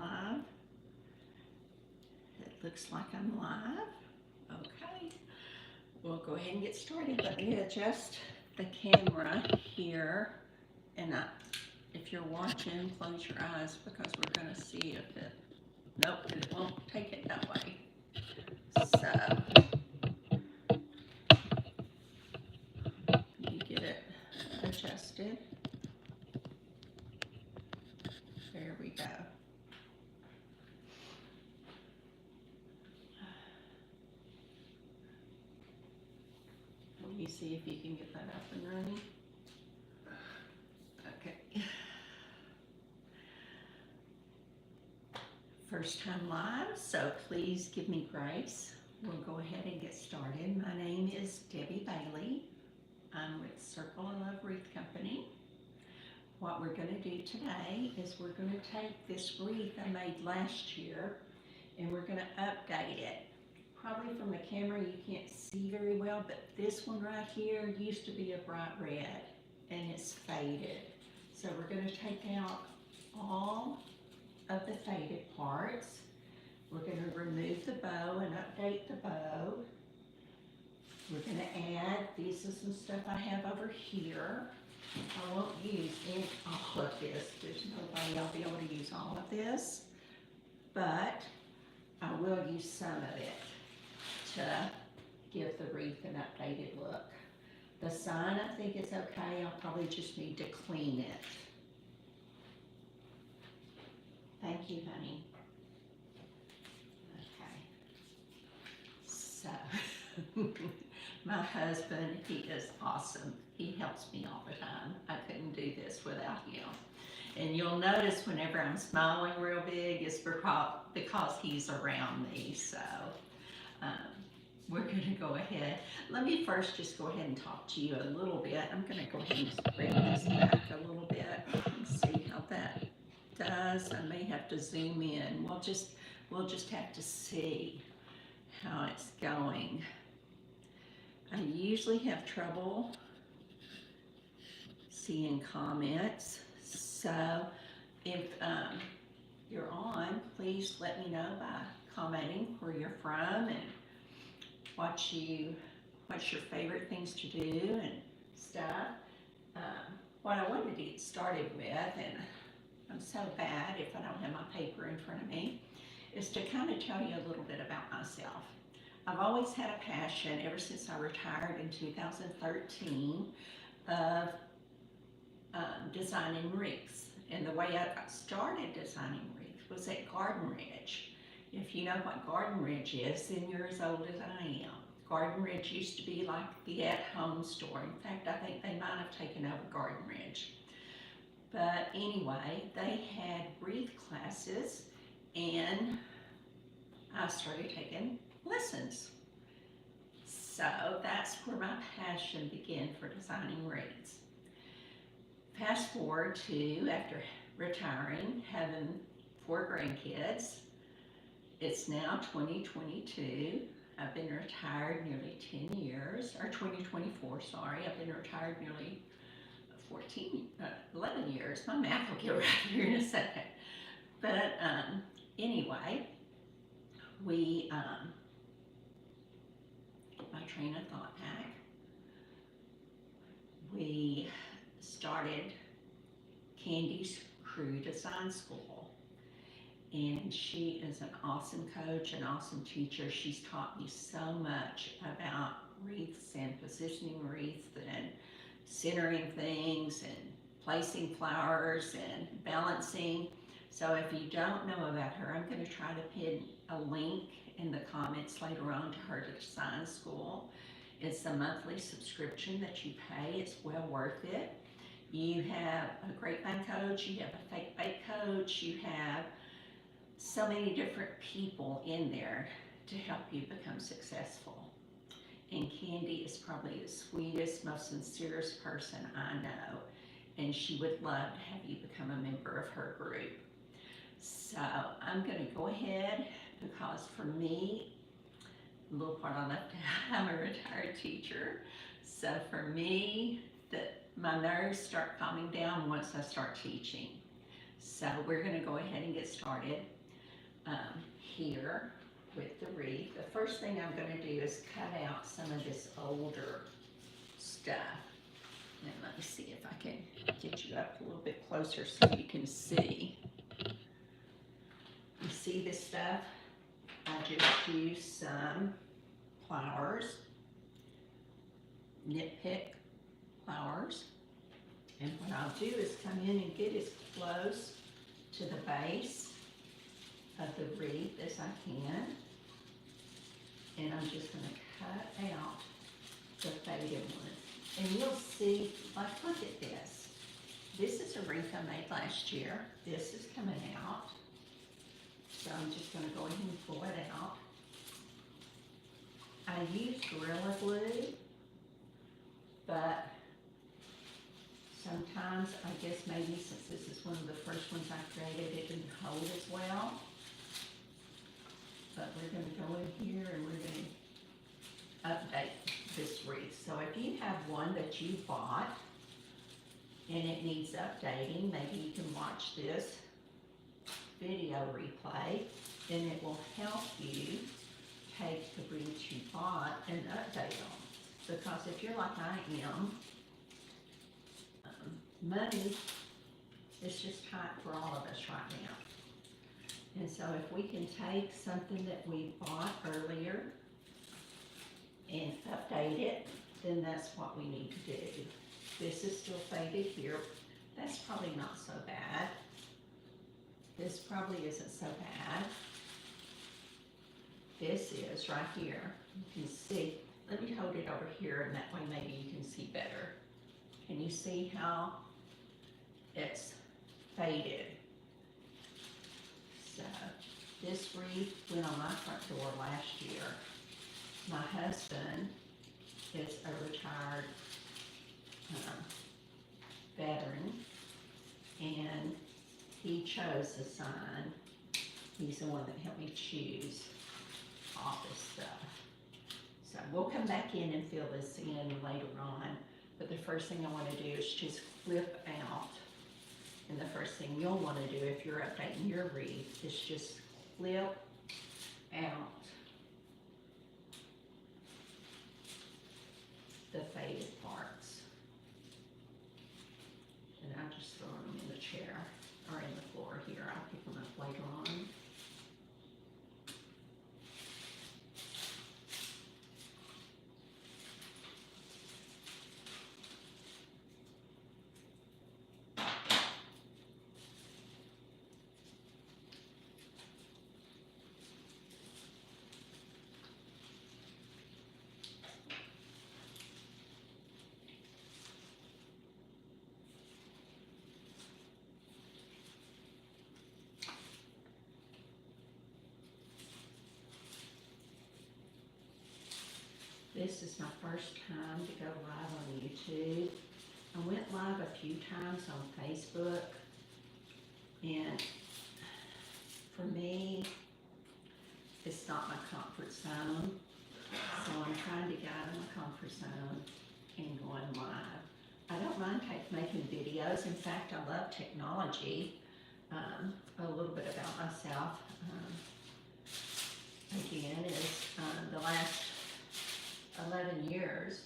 live. It looks like I'm live. Okay, we'll go ahead and get started. Let me adjust the camera here. And if you're watching, close your eyes because we're going to see if it, nope, it won't take it that way. So, let me get it adjusted. There we go. Let me see if you can get that up and running. Okay. First time live, so please give me grace. We'll go ahead and get started. My name is Debbie Bailey. I'm with Circle of Love Wreath Company. What we're going to do today is we're going to take this wreath I made last year and we're going to update it. Probably from the camera you can't see very well, but this one right here used to be a bright red and it's faded. So we're going to take out all of the faded parts. We're going to remove the bow and update the bow. We're going to add, this is some stuff I have over here. I won't use all of this. There's no way I'll be able to use all of this, but I will use some of it to give the wreath an updated look. The sign I think is okay. I'll probably just need to clean it. Thank you, honey. Okay. So, my husband, he is awesome. He helps me all the time. I couldn't do this without him. And you'll notice whenever I'm smiling real big, it's because he's around me. So, we're going to go ahead. Let me first just go ahead and talk to you a little bit. I'm going to go ahead and bring this back a little bit and see how that does. I may have to zoom in. We'll just have to see how it's going. I usually have trouble seeing comments, so if you're on, please let me know by commenting where you're from and what's your favorite things to do and stuff. What I wanted to get started with, and I'm so bad if I don't have my paper in front of me, is to kind of tell you a little bit about myself. I've always had a passion ever since I retired in 2013 of designing wreaths. And the way I got started designing wreaths was at Garden Ridge. If you know what Garden Ridge is, then you're as old as I am. Garden Ridge used to be like the at-home store. In fact, I think they might have taken over Garden Ridge. But anyway, they had wreath classes and I started taking lessons. So that's where my passion began for designing wreaths. Fast forward to after retiring, having 4 grandkids. It's now 2022. I've been retired nearly 10 years, or 2024, sorry. I've been retired nearly 11 years. My math will get right here in a second. But anyway, we, get my train of thought back. We started Candy's Crew Design School. And she is an awesome coach, an awesome teacher. She's taught me so much about wreaths and positioning wreaths and centering things and placing flowers and balancing. So if you don't know about her, I'm going to try to pin a link in the comments later on to her design school. It's a monthly subscription that you pay. It's well worth it. You have a grapevine coach, you have a fake bake coach, you have so many different people in there to help you become successful. And Candy is probably the sweetest, most sincerest person I know. And she would love to have you become a member of her group. So I'm going to go ahead because for me, a little part I left out, I'm a retired teacher. So for me, my nerves start calming down once I start teaching. So we're going to go ahead and get started. here with the wreath. The first thing I'm going to do is cut out some of this older stuff. And let me see if I can get you up a little bit closer so you can see. You see this stuff? I just use some flowers, nitpick flowers. And what I'll do is come in and get as close to the base of the wreath as I can. And I'm just going to cut out the faded ones. And you'll see, like, look at this. This is a wreath I made last year. This is coming out. So I'm just going to go ahead and pull it out. I use Gorilla Glue, but sometimes, I guess maybe since this is one of the first ones I created, it didn't hold as well. But we're going to go in here and we're going to update this wreath. So if you have one that you bought and it needs updating, maybe you can watch this video replay and it will help you take the wreaths you bought and update them. Because if you're like I am, money is just tight for all of us right now. And so if we can take something that we bought earlier and update it, then that's what we need to do. This is still faded here. That's probably not so bad. This probably isn't so bad. This is right here. You can see. Let me hold it over here and that way maybe you can see better. Can you see how it's faded? So this wreath went on my front door last year. My husband is a retired veteran, and he chose the sign. He's the one that helped me choose all this stuff. So we'll come back in and fill this in later on, but the first thing I want to do is just flip out. And the first thing you'll want to do if you're updating your wreath is just flip out the faded parts. And I'll just throw them in the chair or in the floor here. I'll pick them up later on. This is my first time to go live on YouTube. I went live a few times on Facebook, and for me, it's not my comfort zone. So I'm trying to get out of my comfort zone and going live. I don't mind making videos. In fact, I love technology. A little bit about myself. Again, is the last 11 years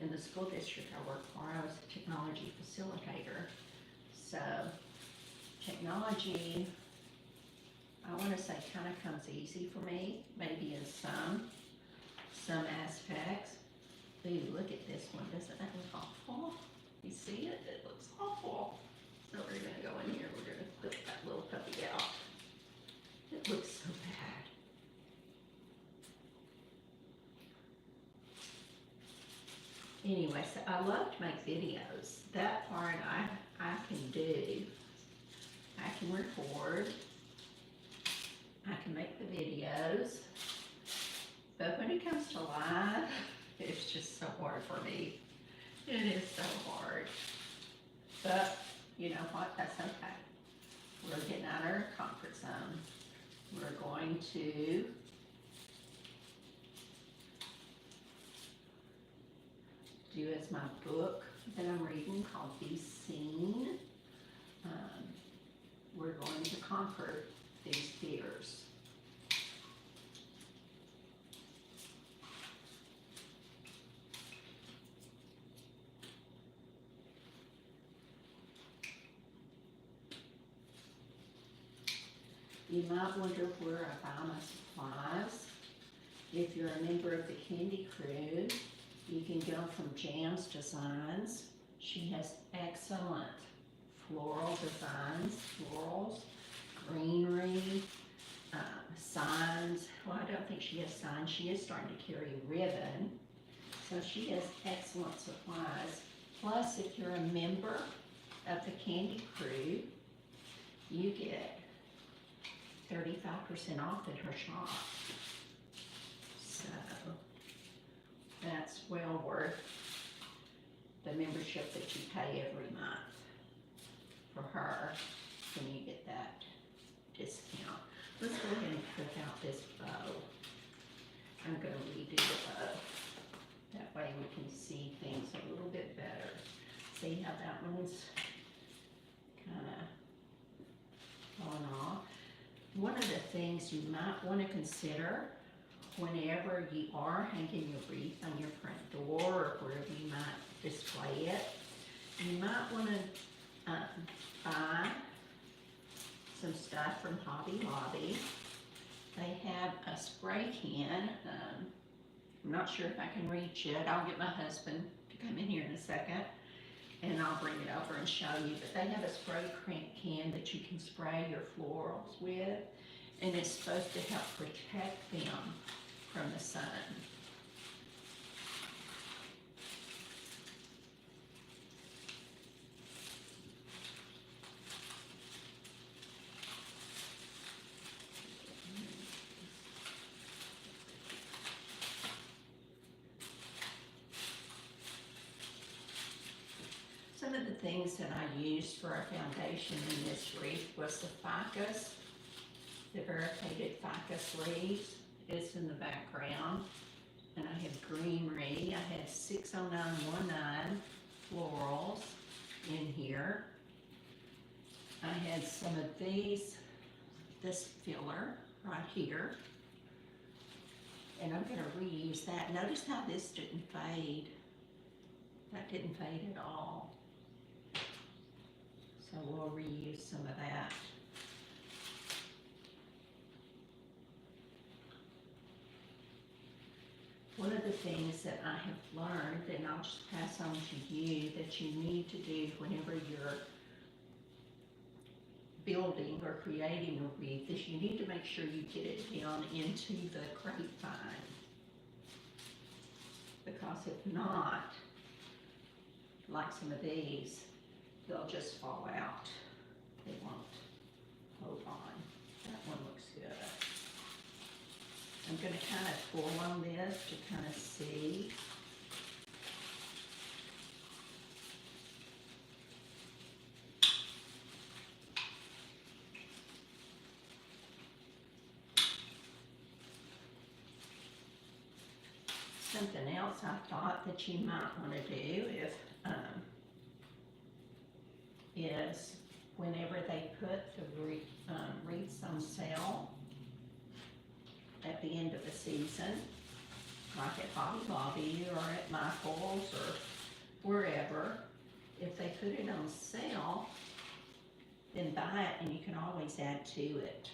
in the school district I worked for, I was a technology facilitator. So technology, I want to say, kind of comes easy for me, maybe in some aspects. Ooh, look at this one. Doesn't that look awful? You see it? It looks awful. So we're going to go in here. We're going to flip that little puppy out. It looks so bad. Anyway, so I love to make videos. That part I can do. I can record. I can make the videos. But when it comes to live, it's just so hard for me. It is so hard. But you know what? That's okay. We're getting out of our comfort zone. We're going to do as my book that I'm reading called Be Seen. We're going to conquer these tiers. You might wonder where I buy my supplies. If you're a member of the Candy Crew, you can go from Jan's Designs. She has excellent floral designs, florals, greenery, signs. Well, I don't think she has signs. She is starting to carry ribbon. So she has excellent supplies. Plus, if you're a member of the Candy Crew, you get 35% off at her shop. So that's well worth the membership that you pay every month for her when you get that discount. Let's go ahead and cook out this bow. I'm going to redo the bow. That way we can see things a little bit better. See how that one's kind of falling off. One of the things you might want to consider whenever you are hanging your wreath on your front door or wherever you might display it, you might want to buy some stuff from Hobby Lobby. They have a spray can. I'm not sure if I can reach it. I'll get my husband to come in here in a second and I'll bring it over and show you. But they have a spray can that you can spray your florals with, and it's supposed to help protect them from the sun. Some of the things that I used for our foundation in this wreath was the ficus, the variegated ficus leaves. It's in the background. And I have greenery. I had 60919 florals in here. I had some of this filler right here. And I'm going to reuse that. Notice how this didn't fade. That didn't fade at all. So we'll reuse some of that. One of the things that I have learned, and I'll just pass on to you, that you need to do whenever you're building or creating a wreath is you need to make sure you get it down into the grapevine. Because if not, like some of these, they'll just fall out. They won't hold on. That one looks good. I'm going to kind of pull on this to kind of see. Something else I thought that you might want to do if is whenever they put the wreaths on sale at the end of the season, like at Hobby Lobby or at Michael's or wherever, if they put it on sale, then buy it and you can always add to it.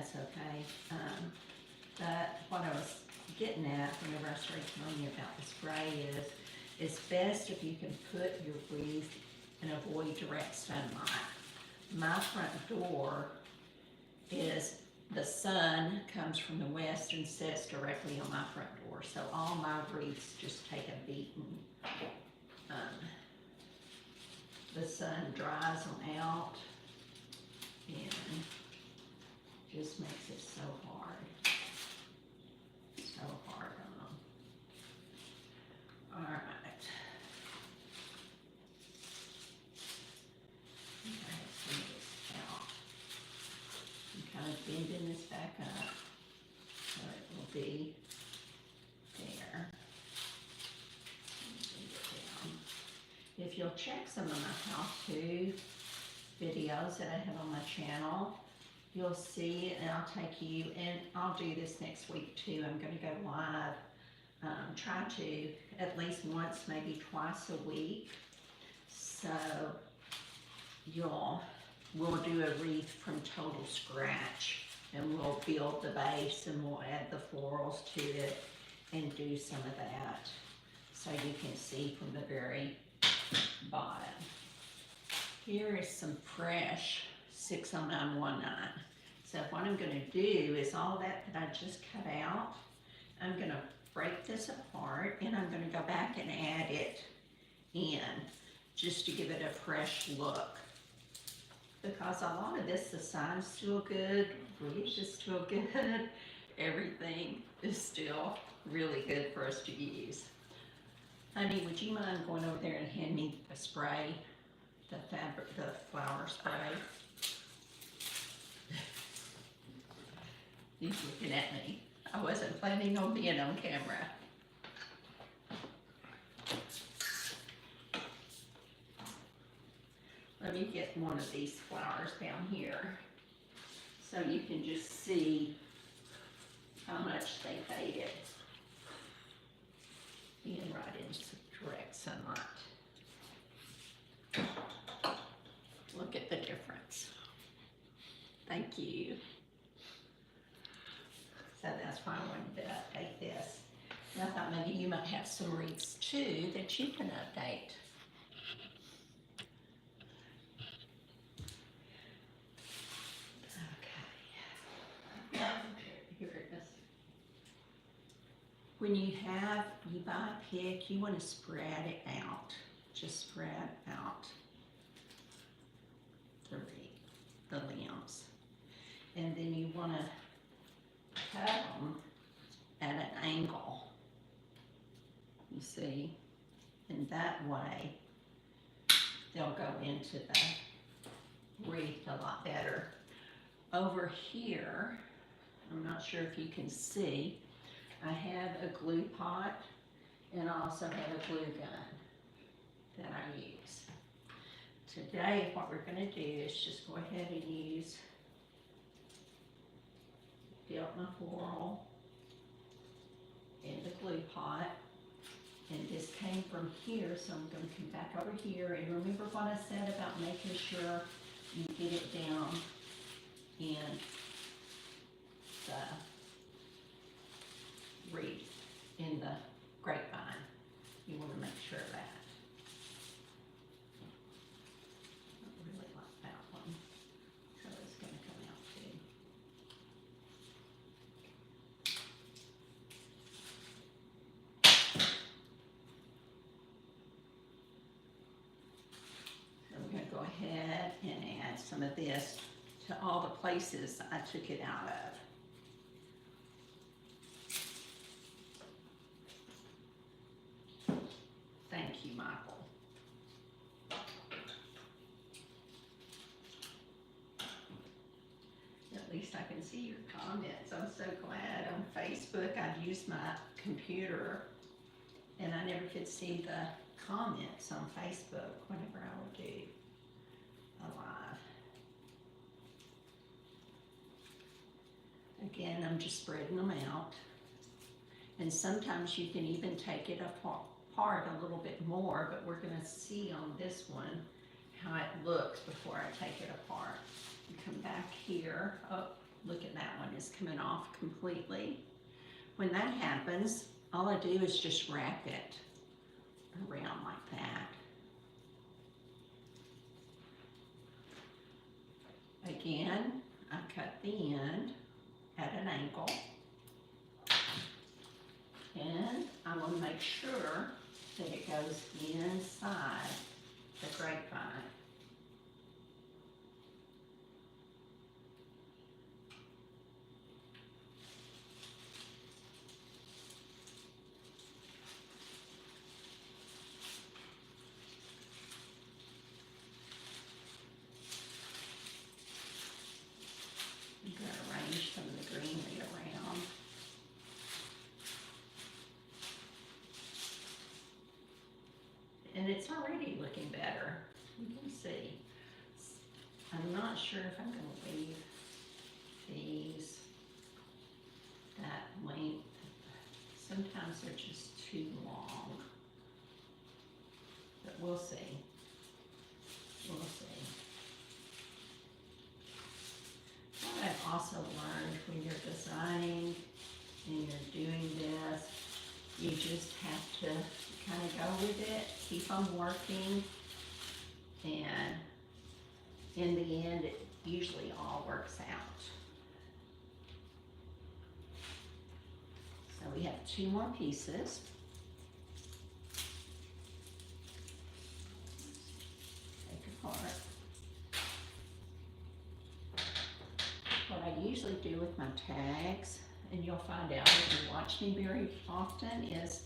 that's okay. But what I was getting at whenever I started telling you about the spray is, it's best if you can put your wreath and avoid direct sunlight. My front door is, the sun comes from the west and sets directly on my front door, so all my wreaths just take a beating. The sun dries them out and just makes it so hard on them. All right. Okay, bring this out. I'm kind of bending this back up so it will be there. Bend it down. If you'll check some of my how-to videos that I have on my channel, you'll see, and I'll take you, and I'll do this next week too. I'm going to go live, try to at least once, maybe twice a week. So we'll do a wreath from total scratch, and we'll build the base and we'll add the florals to it and do some of that so you can see from the very bottom. Here is some fresh 60919. So what I'm going to do is all that I just cut out, I'm going to break this apart and I'm going to go back and add it in just to give it a fresh look. Because a lot of this, the sign's still good, wreath is still good, everything is still really good for us to use. Honey, would you mind going over there and hand me the spray, the flower spray? He's looking at me. I wasn't planning on being on camera. Let me get one of these flowers down here so you can just see how much they faded. Being right into direct sunlight. Look at the difference. Thank you. So that's why I wanted to update this. And I thought maybe you might have some wreaths too that you can update. Okay. Here it is. When you buy a pick, you want to spread it out. Just spread out the limbs. And then you want to cut them at an angle, you see, and that way they'll go into the wreath a lot better. Over here, I'm not sure if you can see, I have a glue pot and I also have a glue gun that I use. Today, what we're going to do is just go ahead and dip my floral in the glue pot, and this came from here, so I'm going to come back over here, and remember what I said about making sure you get it down in the wreath, in the grapevine. You want to make sure of that. I really like that one, so it's going to come out too. So we're going to go ahead and add some of this to all the places I took it out of. Thank you, Michael. At least I can see your comments. I'm so glad. On Facebook, I've used my computer and I never could see the comments on Facebook whenever I would do a live. Again, I'm just spreading them out. And sometimes you can even take it apart a little bit more, but we're going to see on this one how it looks before I take it apart. And come back here. Oh, look at that one, is coming off completely. When that happens, all I do is just wrap it around like that. Again, I cut the end at an angle, and I want to make sure that it goes inside the grapevine. I'm going to arrange some of the greenery around. And it's already looking better. You can see. I'm not sure if I'm going to leave these that length. Sometimes they're just too long. But we'll see. We'll see. What I've also learned when you're designing and you're doing this, you just have to kind of go with it, keep on working, and in the end, it usually all works out. So we have 2 more pieces. Take apart. What I usually do with my tags, and you'll find out if you watch me very often, is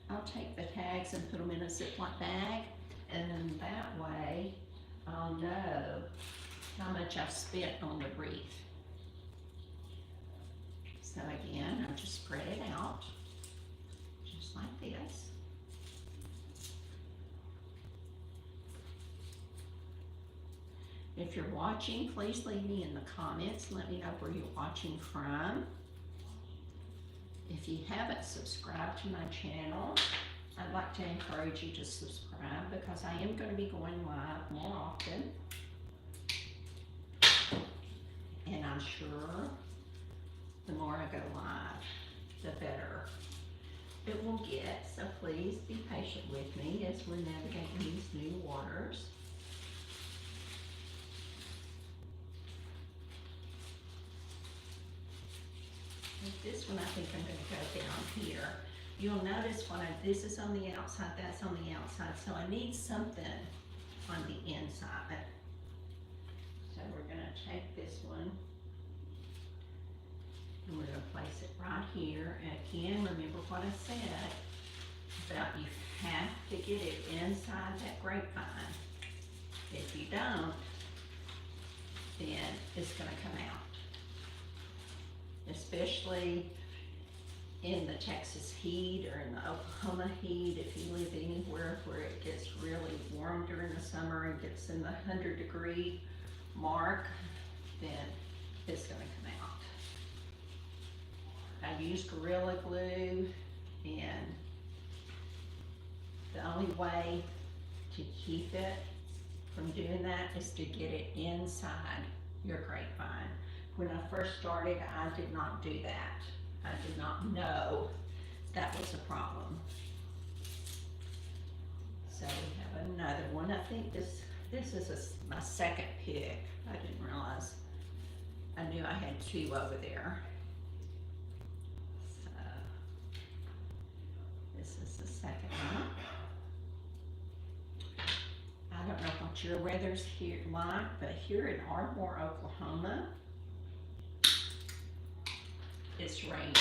I'll take the tags and put them in a Ziploc bag, and then that way I'll know how much I've spent on the wreath. So again, I'll just spread it out, just like this. If you're watching, please leave me in the comments. Let me know where you're watching from. If you haven't subscribed to my channel, I'd like to encourage you to subscribe, because I am going to be going live more often. And I'm sure the more I go live, the better it will get. So please be patient with me as we're navigating these new waters. With this one, I think I'm going to go down here. You'll notice when this is on the outside, that's on the outside, so I need something on the inside. So we're going to take this one, and we're going to place it right here. And again, remember what I said about you have to get it inside that grapevine. If you don't, then it's going to come out. Especially in the Texas heat or in the Oklahoma heat, if you live anywhere where it gets really warm during the summer and gets in the 100-degree mark, then it's going to come out. I use Gorilla Glue, and the only way to keep it from doing that is to get it inside your grapevine. When I first started, I did not do that. I did not know that was a problem. So we have another one. I think this is my second pick. I didn't realize. I knew I had 2 over there. So this is the second one. I don't know what your weather's here like, but here in Ardmore, Oklahoma, it's raining.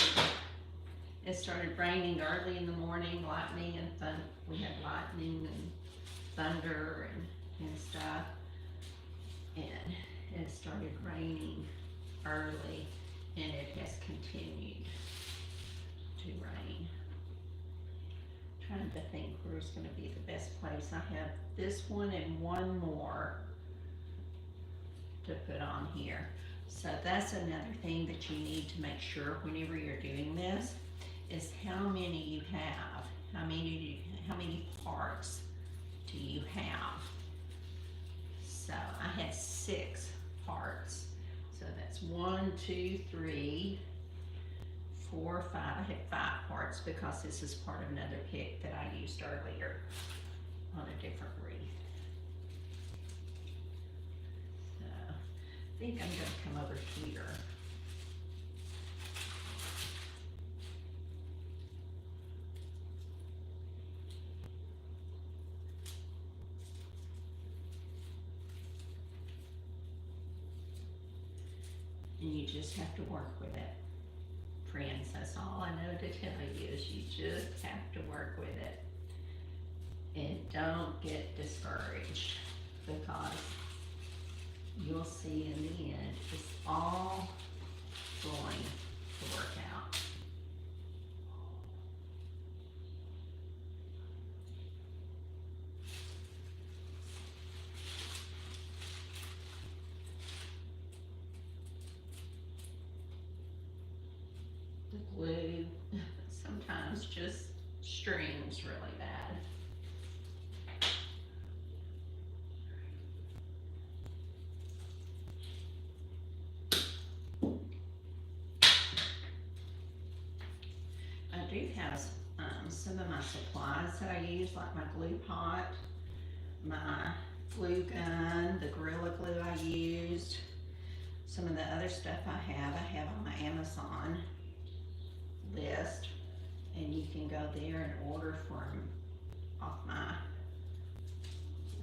It started raining early in the morning, lightning and thunder. We had lightning and thunder and stuff. And it started raining early, and it has continued to rain. Trying to think where's going to be the best place. I have this one and one more to put on here. So that's another thing that you need to make sure whenever you're doing this, is how many you have. How many parts do you have? So I had 6 parts. So that's That's 1, 2, 3, 4, 5. I have 5 parts because this is part of another pick that I used earlier on a different wreath. So I think I'm going to come over here. And you just have to work with it, friends. That's all I know to tell you is you just have to work with it. And don't get discouraged because you'll see in the end it's all going to work out. The glue sometimes just strings really bad. I do have some of my supplies that I use, like my glue pot, my glue gun, the Gorilla Glue I used, some of the other stuff I have on my Amazon list, and you can go there and order from off my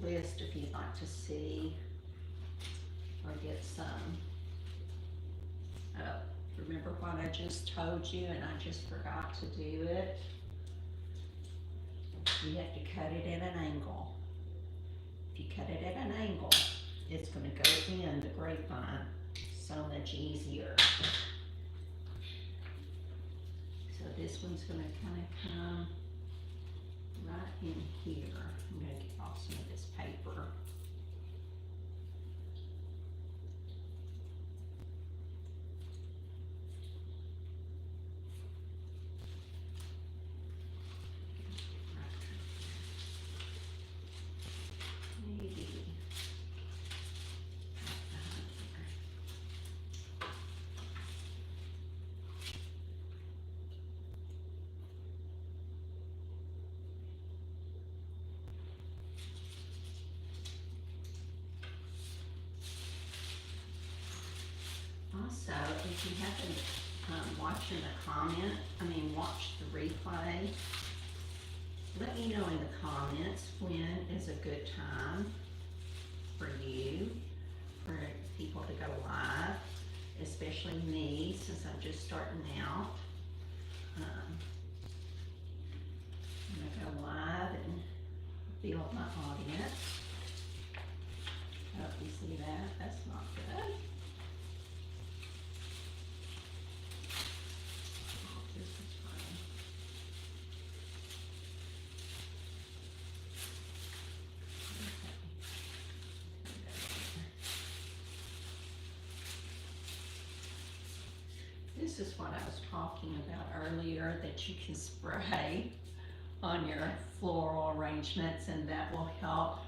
list if you'd like to see or get some. Remember what I just told you and I just forgot to do it? You have to cut it at an angle. If you cut it at an angle, it's going to go in the grapevine so much easier. So this one's going to kind of come right in here. I'm going to get off some of this paper. Also, if you haven't watched the replay, let me know in the comments when is a good time for you, for people to go live, especially me since I'm just starting out. I'm going to go live and build my audience. Hope you see that. That's not good. This is what I was talking about earlier, that you can spray on your floral arrangements and that will help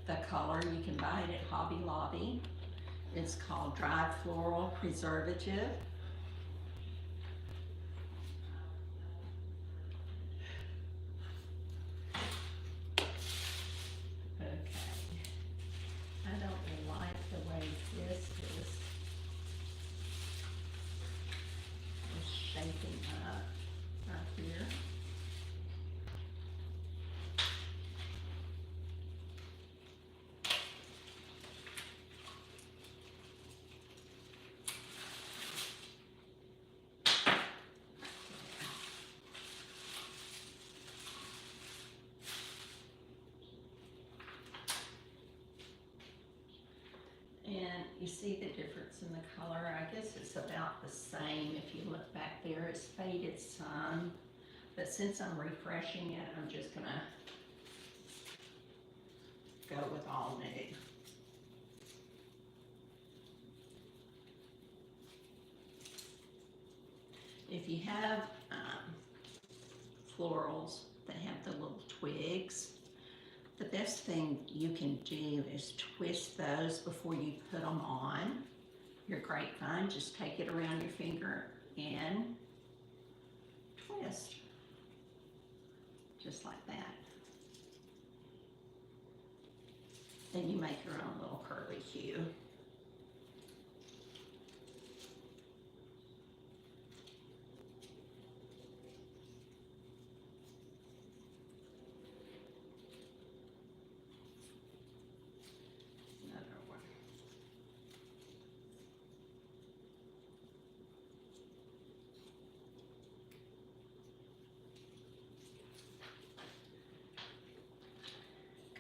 the color. You can buy it at Hobby Lobby. It's called Dried Floral Preservative. And you see the difference in the color. I guess it's about the same if you look back there. It's faded some, but since I'm refreshing it, I'm just gonna go with all new. If you have florals that have the little twigs, the best thing you can do is twist those before you put them on, your grapevine, just take it around your finger and twist, just like that. Then you make your own little curlicue. Another one.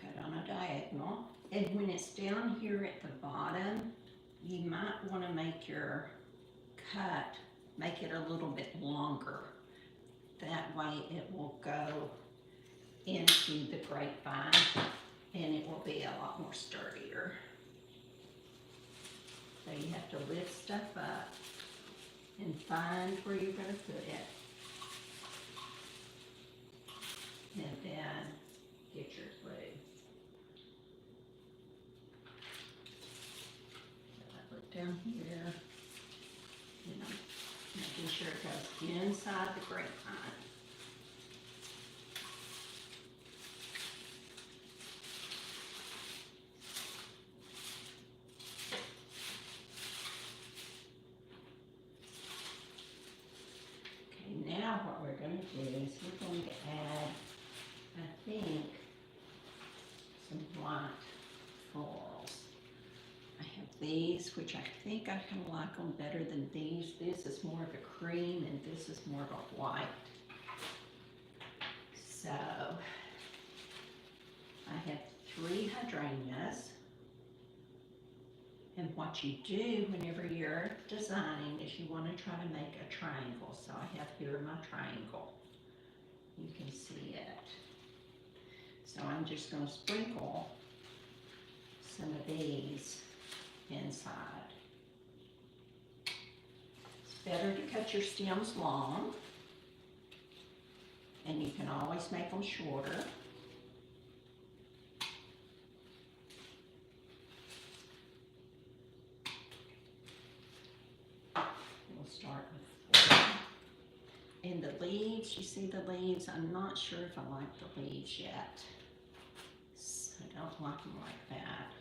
Cut on a diagonal. And when it's down here at the bottom, you might want to make your cut, make it a little bit longer. That way it will go into the grapevine and it will be a lot more sturdier. So you have to lift stuff up and find where you're going to put it. And then get your glue. Down here, you know, making sure it goes inside the grapevine. Okay, now what we're going to do is we're going to add, I think, some white florals. I have these, which I think I kind of like them better than these. This is more of a cream and this is more of a white. So I have 3 hydrangeas. And what you do whenever you're designing is you want to try to make a triangle. So I have here my triangle. You can see it. So I'm just going to sprinkle some of these inside. It's better to cut your stems long, and you can always make them shorter. We'll start with 4. And the leaves, you see the leaves? I'm not sure if I like the leaves yet. I don't like them like that.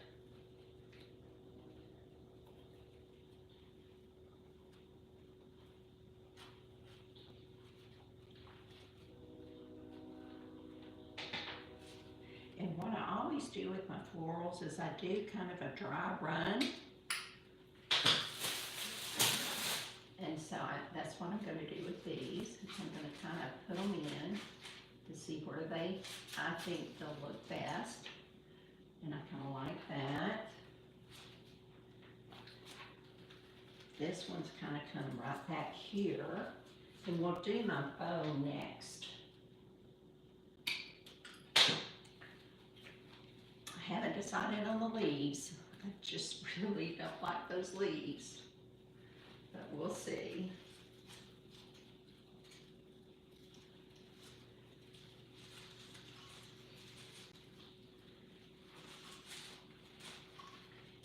And what I always do with my florals is I do kind of a dry run. And so that's what I'm going to do with these. I'm going to kind of put them in to see where I think they'll look best. And I kind of like that. This one's kind of come right back here. And we'll do my bow next. I haven't decided on the leaves. I just really don't like those leaves. But we'll see.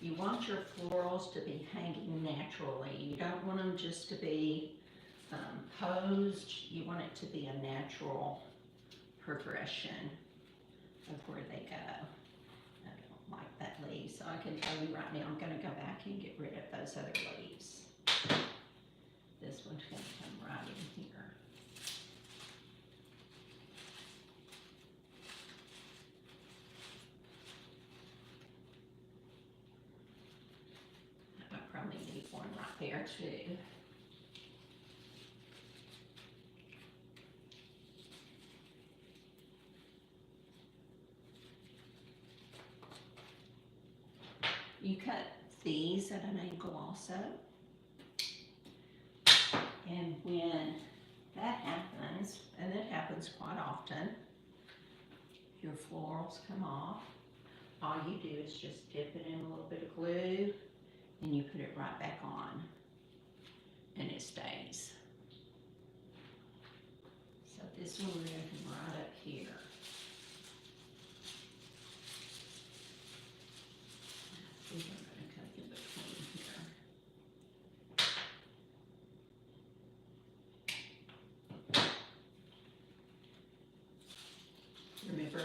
You want your florals to be hanging naturally. You don't want them just to be posed. You want it to be a natural progression of where they go. I don't like that leaf, so I can tell you right now I'm going to go back and get rid of those other leaves. This one's going to come right in here. I probably need one right there too. You cut these at an angle also. And when that happens, and it happens quite often, your florals come off. All you do is just dip it in a little bit of glue and you put it right back on and it stays. So this one we're going to come right up here. I think I'm going to cut in between here.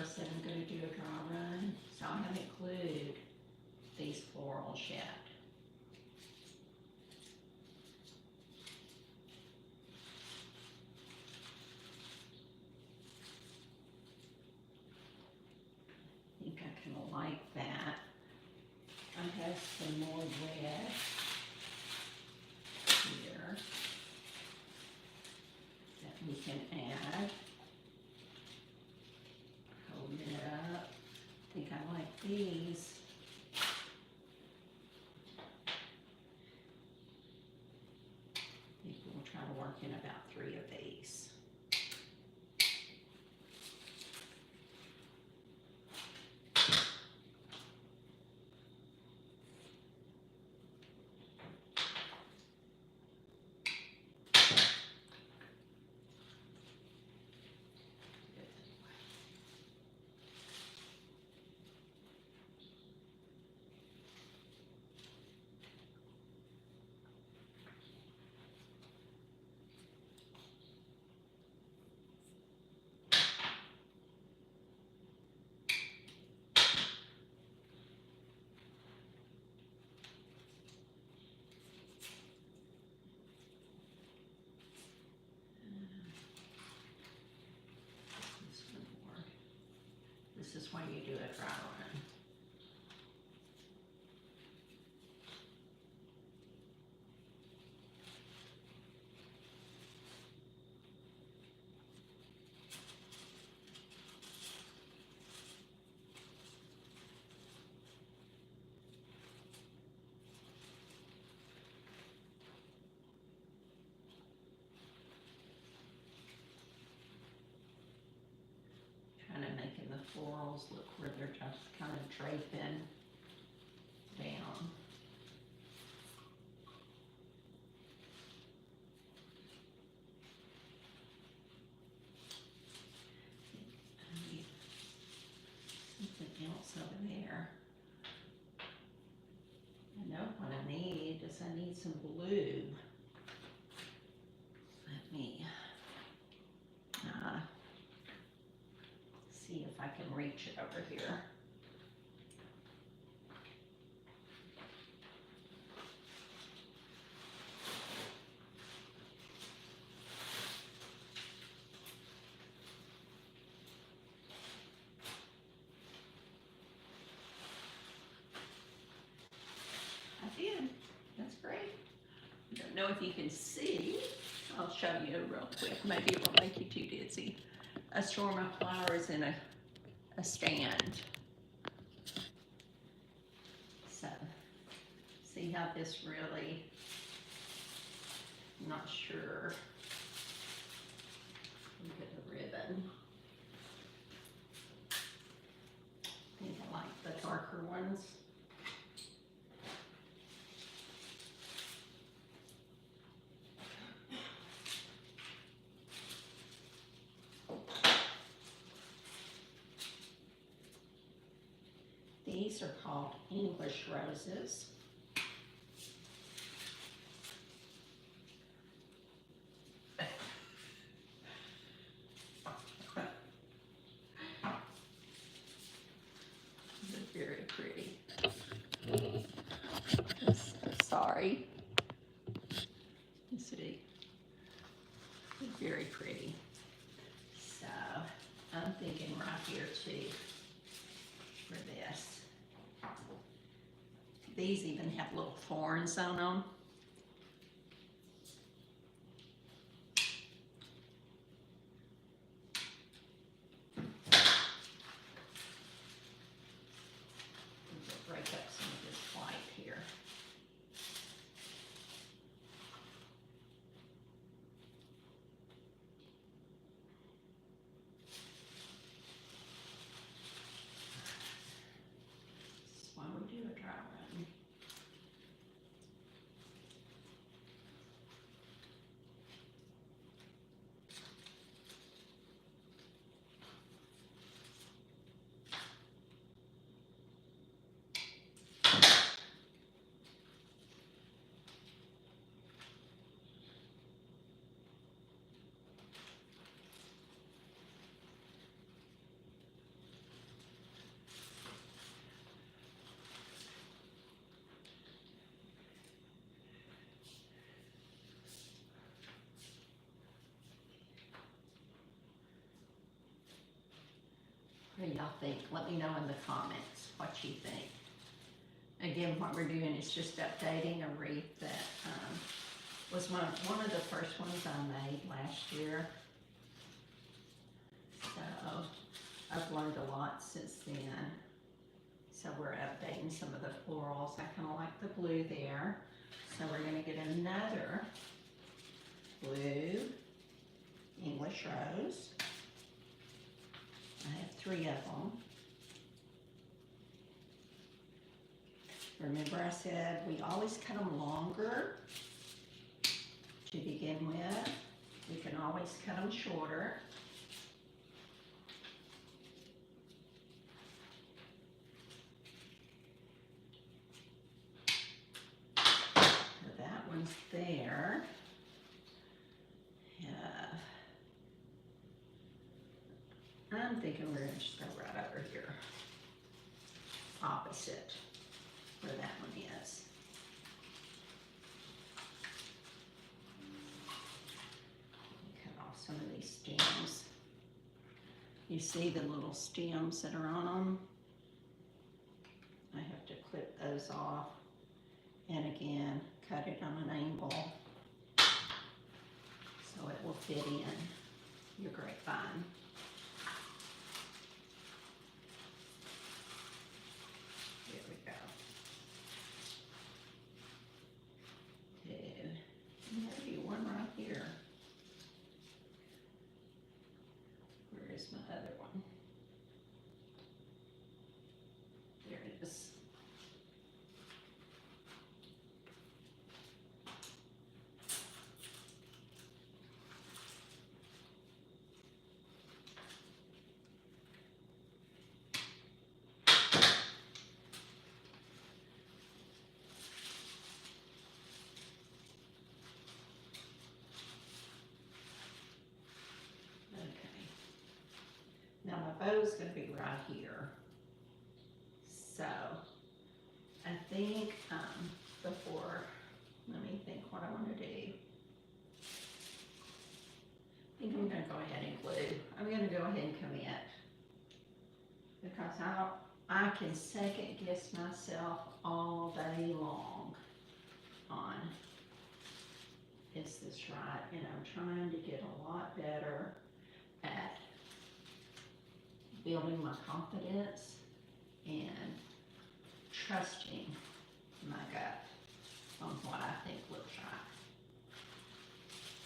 I said I'm gonna do a dry run, so I haven't glued these florals yet. I think I can like that. I have some more red here that we can add. Hold it up. I think I like these. I think we'll try to work in about 3 of these. This one more. This is when you do a dry run. Kind of making the florals look where they're just kind of draping down. I need something else over there. I know what I need is I need some blue. Let me see if I can reach it over here. I did. That's great. I don't know if you can see. I'll show you real quick. Maybe it will make you too dizzy. I store my flowers in a stand. So, see how this really, I'm not sure. Look at the ribbon. I think I like the darker ones. These are called English roses. They're very pretty. Sorry. You see, they're very pretty. So I'm thinking right here too for this. These even have little thorns on them. Break up some of this white here. This is why we do a dry run. y'all think. Let me know in the comments what you think. Again, what we're doing is just updating a wreath that was one of the first ones I made last year. So I've learned a lot since then. So we're updating some of the florals. I kind of like the blue there. So we're going to get another blue English rose. I have 3 of them. Remember I said we always cut them longer to begin with. We can always cut them shorter. So that one's there. I'm thinking we're going to just go right over here, opposite where that one is. Cut off some of these stems. You see the little stems that are on them? I have to clip those off, and again, cut it on an angle so it will fit in your grapevine. Here we go. Maybe one right here. Where is my other one? There it is. Now my bow is going to be right here. So I think before, let me think what I want to do. I think I'm going to go ahead and glue. I'm going to go ahead and commit because I can second guess myself all day long on, is this right? And I'm trying to get a lot better at building my confidence and trusting my gut on what I think looks right.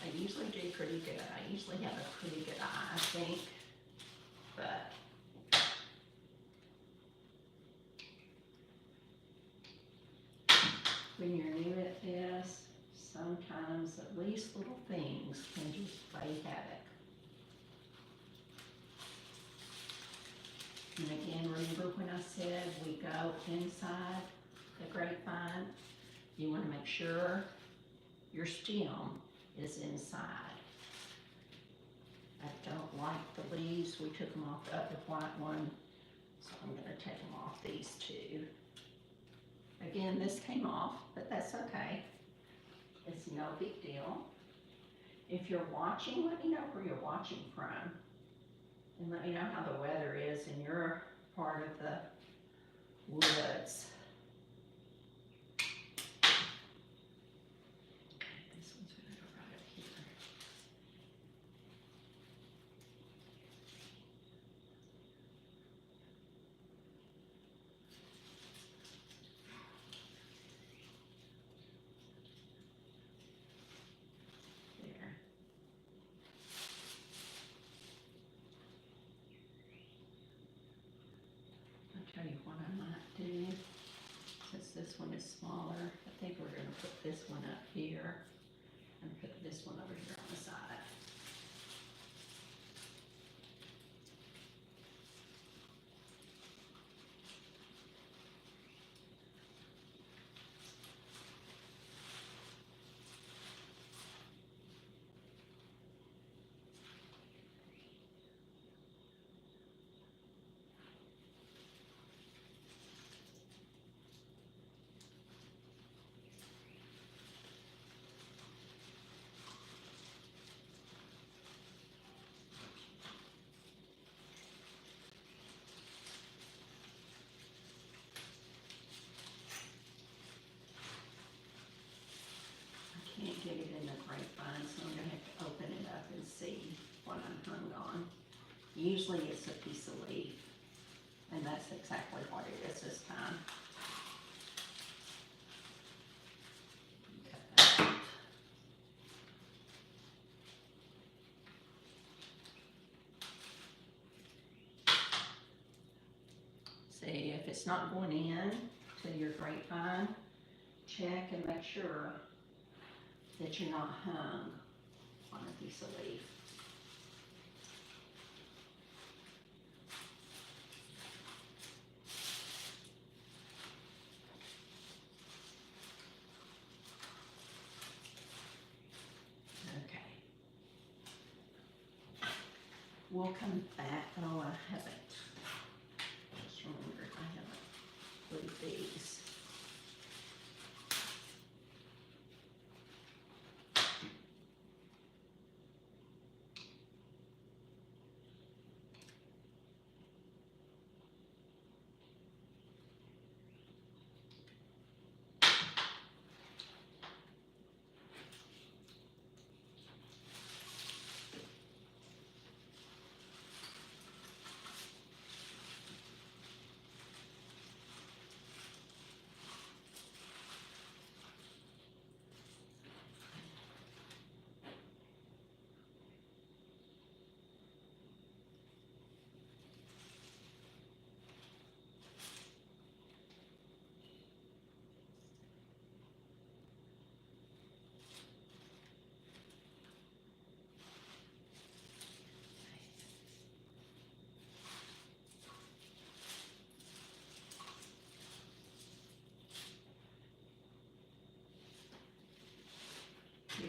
I usually do pretty good. I usually have a pretty good eye, I think, but when you're new at this, sometimes at least little things can just play havoc. And again, remember when I said we go inside the grapevine, you want to make sure your stem is inside. I don't like the leaves. We took them off the other white one, so I'm going to take them off these two. Again, this came off, but that's okay. It's no big deal. If you're watching, let me know where you're watching from. And let me know how the weather is in your part of the woods. This one's going to go right up here. There. Tell you what I might do, since this one is smaller, I think we're going to put this one up here and put this one over here on the side. can't get it in the grapevine, so I'm gonna have to open it up and see what I'm hung on. Usually it's a piece of leaf, and that's exactly what it is this time. Okay. See, if it's not going in to your grapevine, check and make sure that you're not hung on a piece of leaf. Okay. We'll come back. Oh, I haven't. Just remembered I haven't glued these.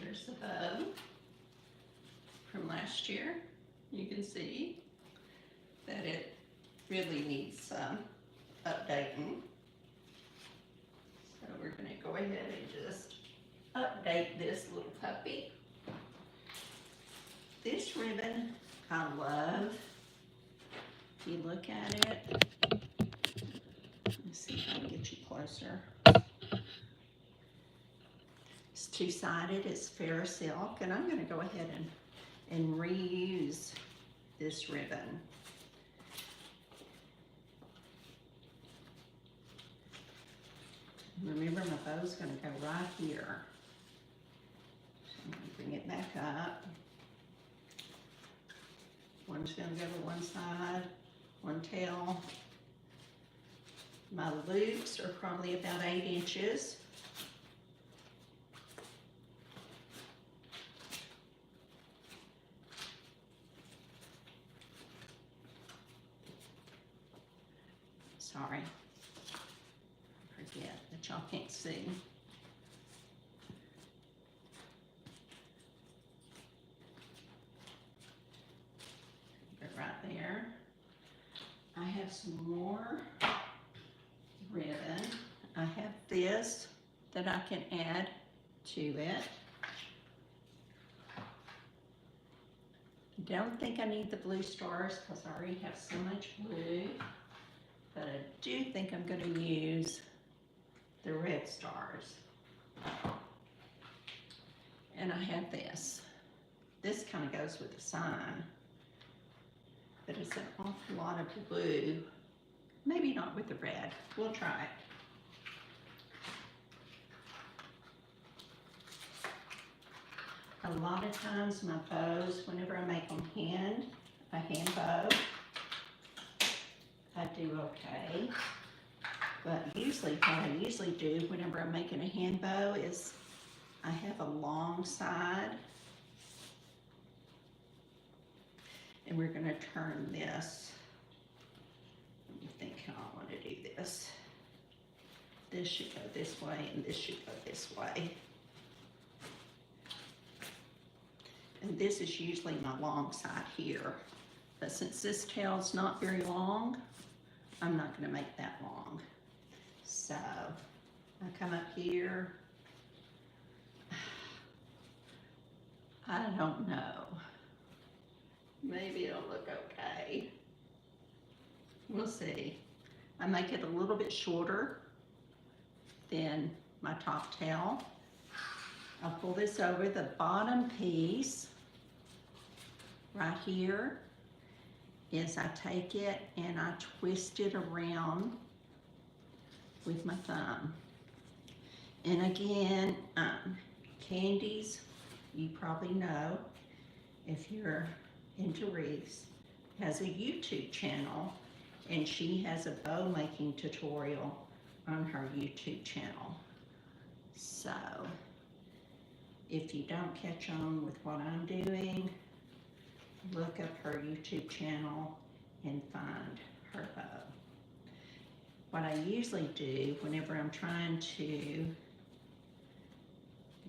Here's the bow from last year. You can see that it really needs some updating. So we're going to go ahead and just update this little puppy. This ribbon I love. If you look at it, let me see if I can get you closer. It's two-sided, it's fair silk, and I'm going to go ahead and reuse this ribbon. Remember, my bow's going to go right here. So I'm going to bring it back up. One's going to go to one side, one tail. My loops are probably about 8 inches. Sorry, forget that y'all can't see. Put it right there. I have some more ribbon. I have this that I can add to it. Don't think I need the blue stars because I already have so much blue. But I do think I'm going to use the red stars. And I have this. This kind of goes with the sign, but it's an awful lot of blue. Maybe not with the red. We'll try it. A lot of times my bows, whenever I make them a hand bow, I do okay, but usually what I usually do whenever I'm making a hand bow is I have a long side, and we're going to turn this. Let me think how I want to do this. This should go this way, and this should go this way. And this is usually my long side here, but since this tail's not very long, I'm not going to make that long. So I come up here. I don't know. Maybe it'll look okay. We'll see. I make it a little bit shorter than my top tail. I'll pull this over the bottom piece right here is I take it and I twist it around with my thumb. And again, Candy's, you probably know if you're into wreaths, has a YouTube channel, and she has a bow making tutorial on her YouTube channel. So if you don't catch on with what I'm doing, look up her YouTube channel and find her bow. What I usually do whenever I'm trying to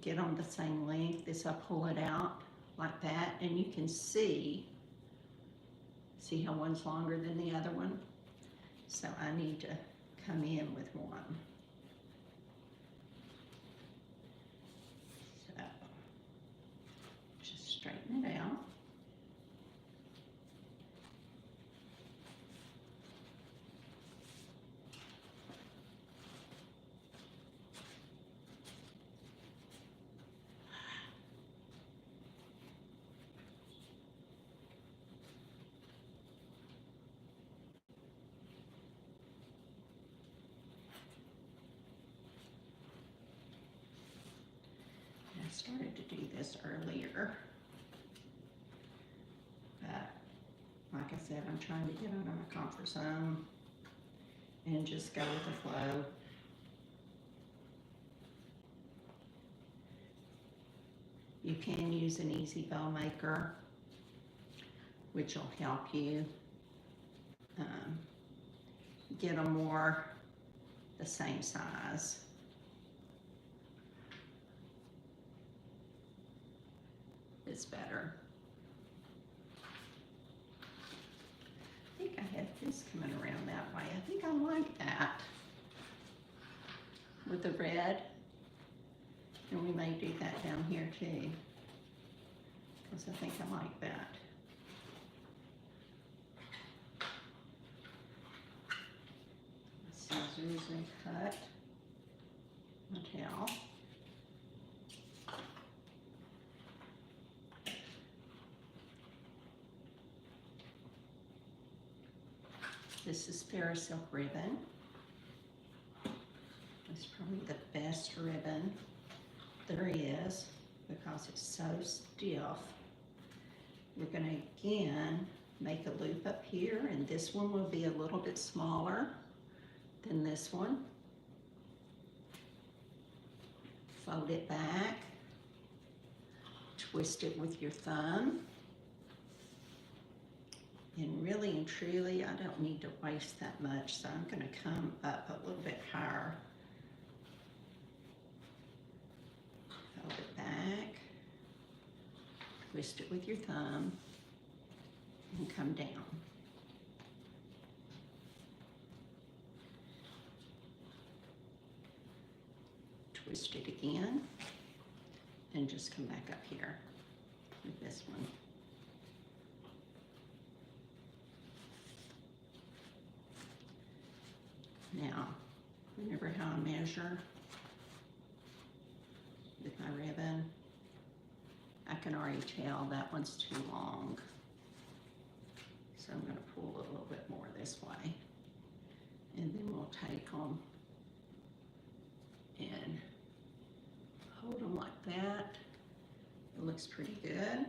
get on the same length is I pull it out like that, and you can see how one's longer than the other one. So I need to come in with one. So just straighten it out. I started to do this earlier, but like I said, I'm trying to get out of my comfort zone and just go with the flow. You can use an easy bow maker, which will help you get them more the same size. It's better. I think I had this coming around that way. I think I like that with the red, and we may do that down here too, because I think I like that. Scissors and cut my tail. This is Fairy Silk ribbon. It's probably the best ribbon there is because it's so stiff. We're going to again make a loop up here, and this one will be a little bit smaller than this one. Fold it back, twist it with your thumb. And really and truly, I don't need to waste that much, so I'm going to come up a little bit higher. Fold it back, twist it with your thumb, and come down. Twist it again, and just come back up here with this one. Now, remember how I measure with my ribbon? I can already tell that one's too long. So I'm going to pull it a little bit more this way. And then we'll take them and hold them like that. It looks pretty good.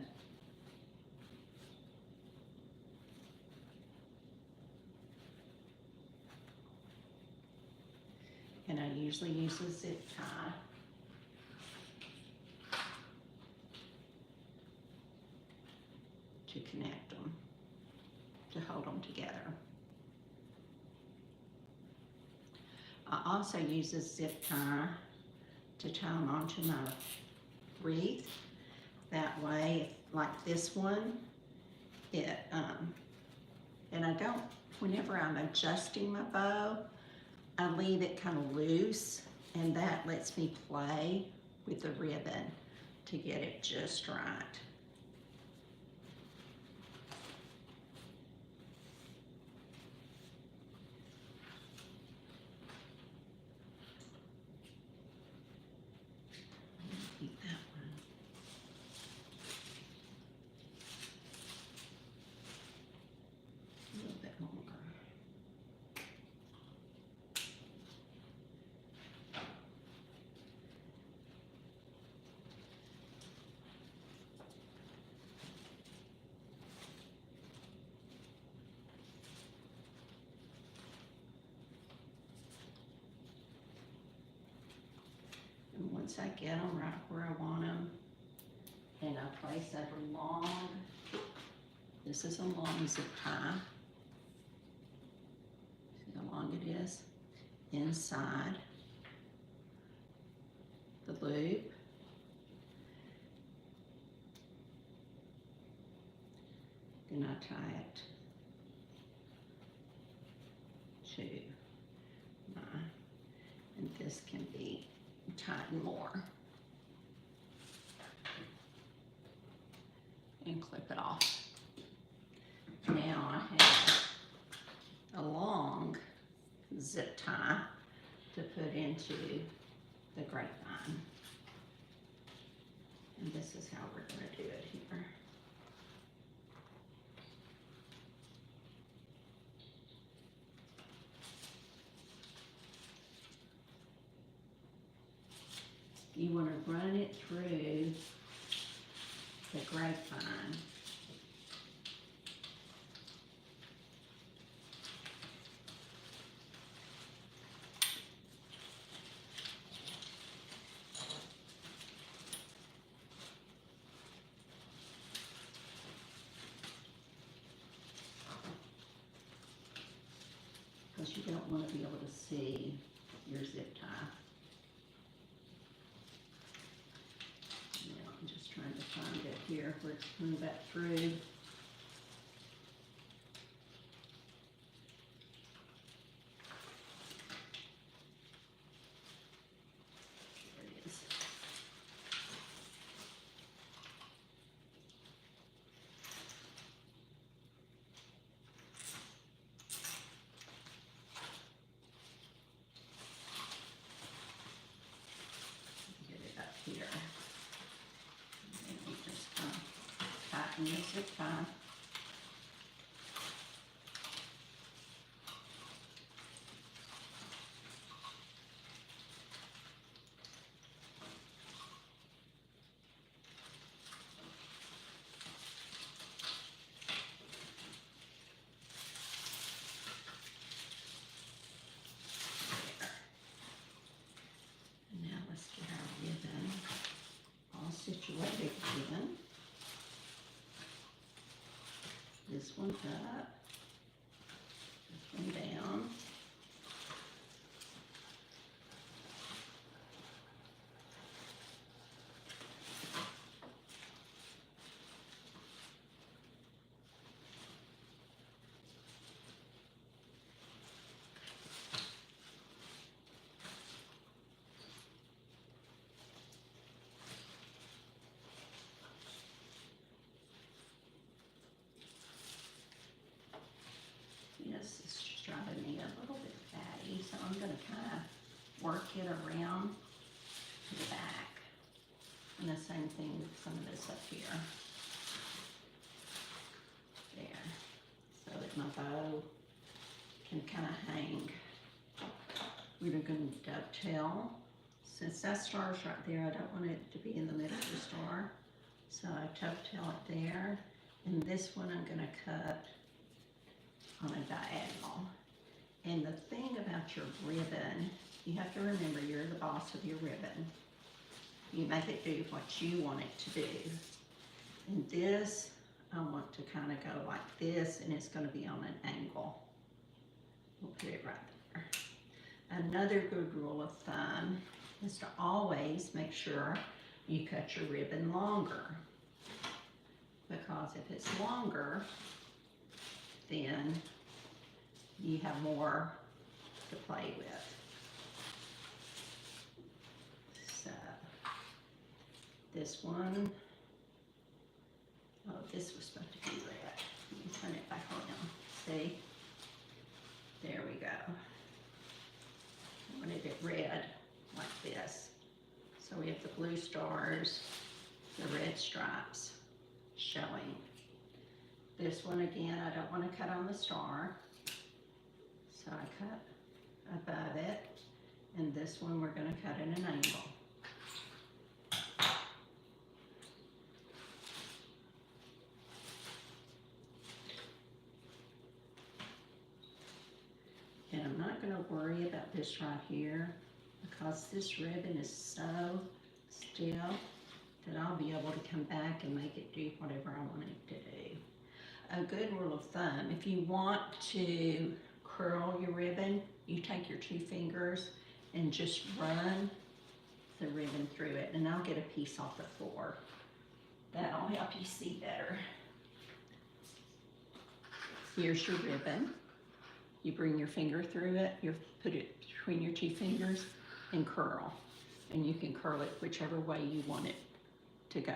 And I usually use a zip tie. To connect them, to hold them together. I also use a zip tie to tie them onto my wreath. That way, like this one, and I don't, whenever I'm adjusting my bow, I leave it kind of loose, and that lets me play with the ribbon to get it just right. Keep that once I get them right where I want them, and I place a long, this is a long zip tie. See how long it is? Inside the loop. Then I tie it to my, and this can be tightened more, and clip it off. Now I have a long zip tie to put into the grapevine. And this is how we're going to do it here. You want to run it through the grapevine. Because you don't want to be able to see your zip tie. Now I'm just trying to find it here where it's coming back through. There it is. Here. And I'm just going to tighten the zip tie. Situated again. This one's up, this one down. This is just driving me a little bit fatty, so I'm going to kind of work it around to the back. And the same thing with some of this up here. There. So that my bow can kind of hang. We're going to dovetail. Since that star's right there, I don't want it to be in the middle of the star. So I dovetail it there. And this one I'm going to cut on a diagonal. And the thing about your ribbon, you have to remember you're the boss of your ribbon. You make it do what you want it to do. And this, I want to kind of go like this, and it's going to be on an angle. We'll put it right there. Another good rule of thumb is to always make sure you cut your ribbon longer. Because if it's longer, then you have more to play with. So, this one, oh, this was supposed to be red. Let me turn it back around. See? There we go. I wanted it red like this. So we have the blue stars, the red stripes showing. This one again, I don't want to cut on the star, so I cut above it, and this one we're going to cut in an angle. And I'm not going to worry about this right here, because this ribbon is so still that I'll be able to come back and make it do whatever I want it to do. A good rule of thumb, if you want to curl your ribbon, you take your 2 fingers and just run the ribbon through it, and I'll get a piece off the floor. That'll help you see better. Here's your ribbon. You bring your finger through it, you put it between your 2 fingers and curl. And you can curl it whichever way you want it to go.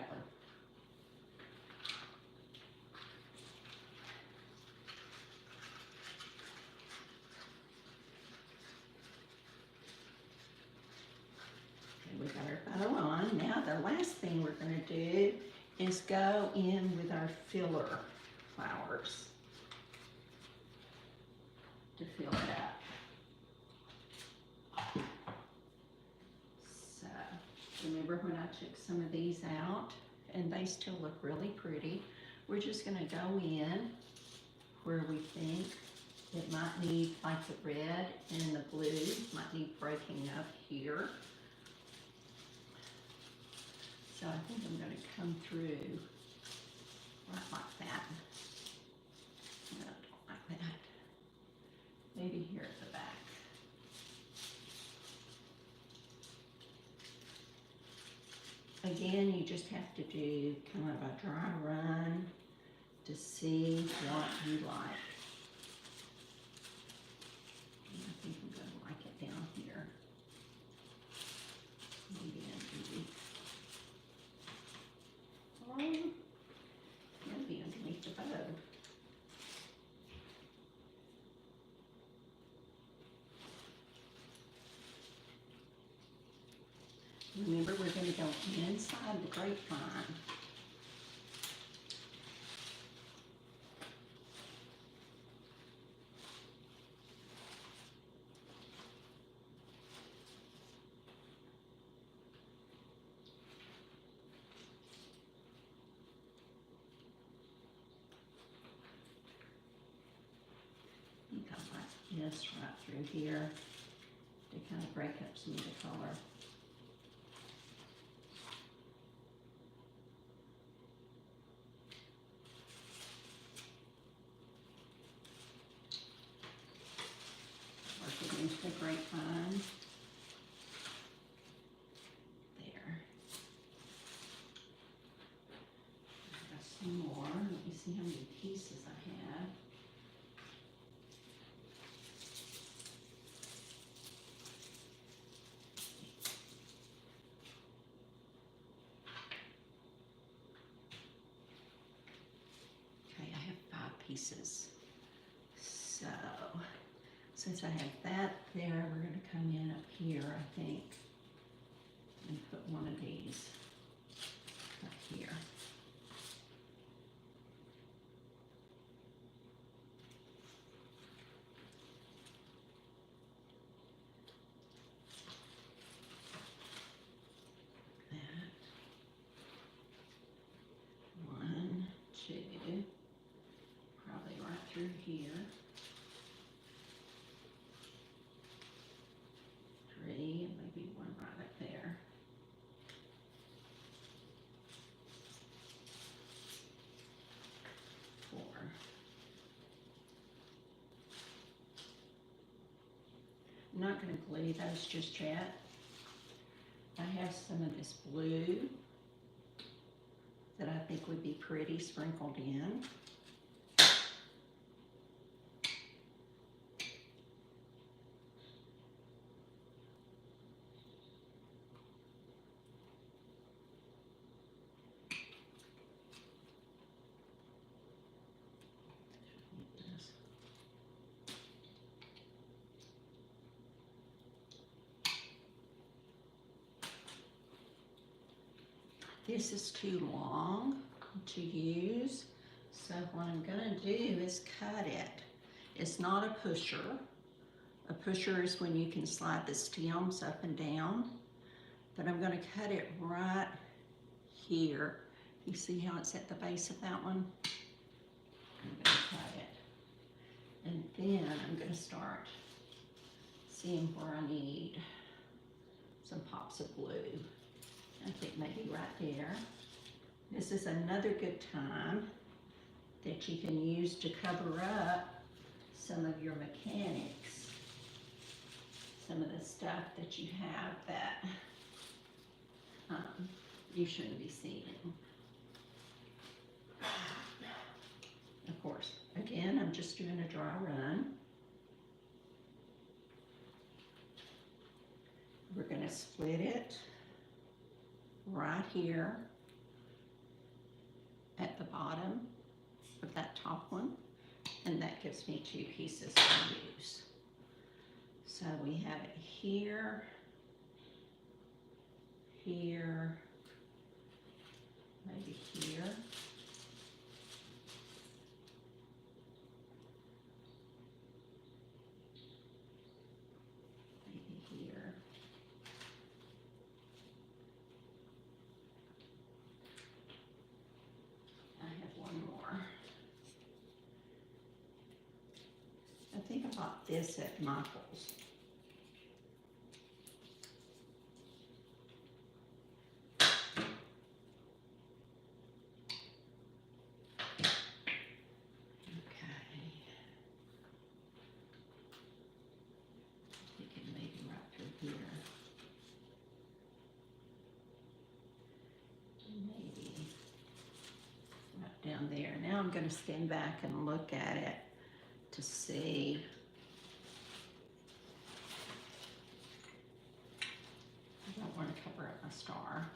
We got our bow on. Now the last thing we're going to do is go in with our filler flowers to fill it up. So remember when I took some of these out and they still look really pretty. We're just going to go in where we think it might need, like the red and the blue might need breaking up here. So I think I'm going to come through right like that. No, like that. Maybe here at the back. Again, you just have to do kind of a dry run to see what you like. And I think I'm going to like it down here. Maybe underneath the bow. Remember, we're going to go inside the grapevine. This right through here to kind of break up some of the color. Work it into the grapevine. There. I've got some more. Let me see how many pieces I have. Pieces. So, since I have that there, we're going to come in up here, I think, and put one of these up here. Through here, 3, and maybe one right up there. 4. I'm not going to glue those just yet. I have some of this blue that I think would be pretty sprinkled in. This is too long to use, so what I'm going to do is cut it. It's not a pusher. A pusher is when you can slide the stems up and down, but I'm going to cut it right here. You see how it's at the base of that one? I'm going to cut it. And then I'm going to start seeing where I need some pops of blue. I think right there. This is another good time that you can use to cover up some of your mechanics, some of the stuff that you have that you shouldn't be seeing. Of course, again, I'm just doing a dry run. We're going to split it right here at the bottom of that top one, and that gives me 2 pieces to use. So we have it here, here, maybe here. Maybe here. I have one more. I think I bought this at Michael's. Down there. Now I'm going to stand back and look at it to see. I don't want to cover up my star.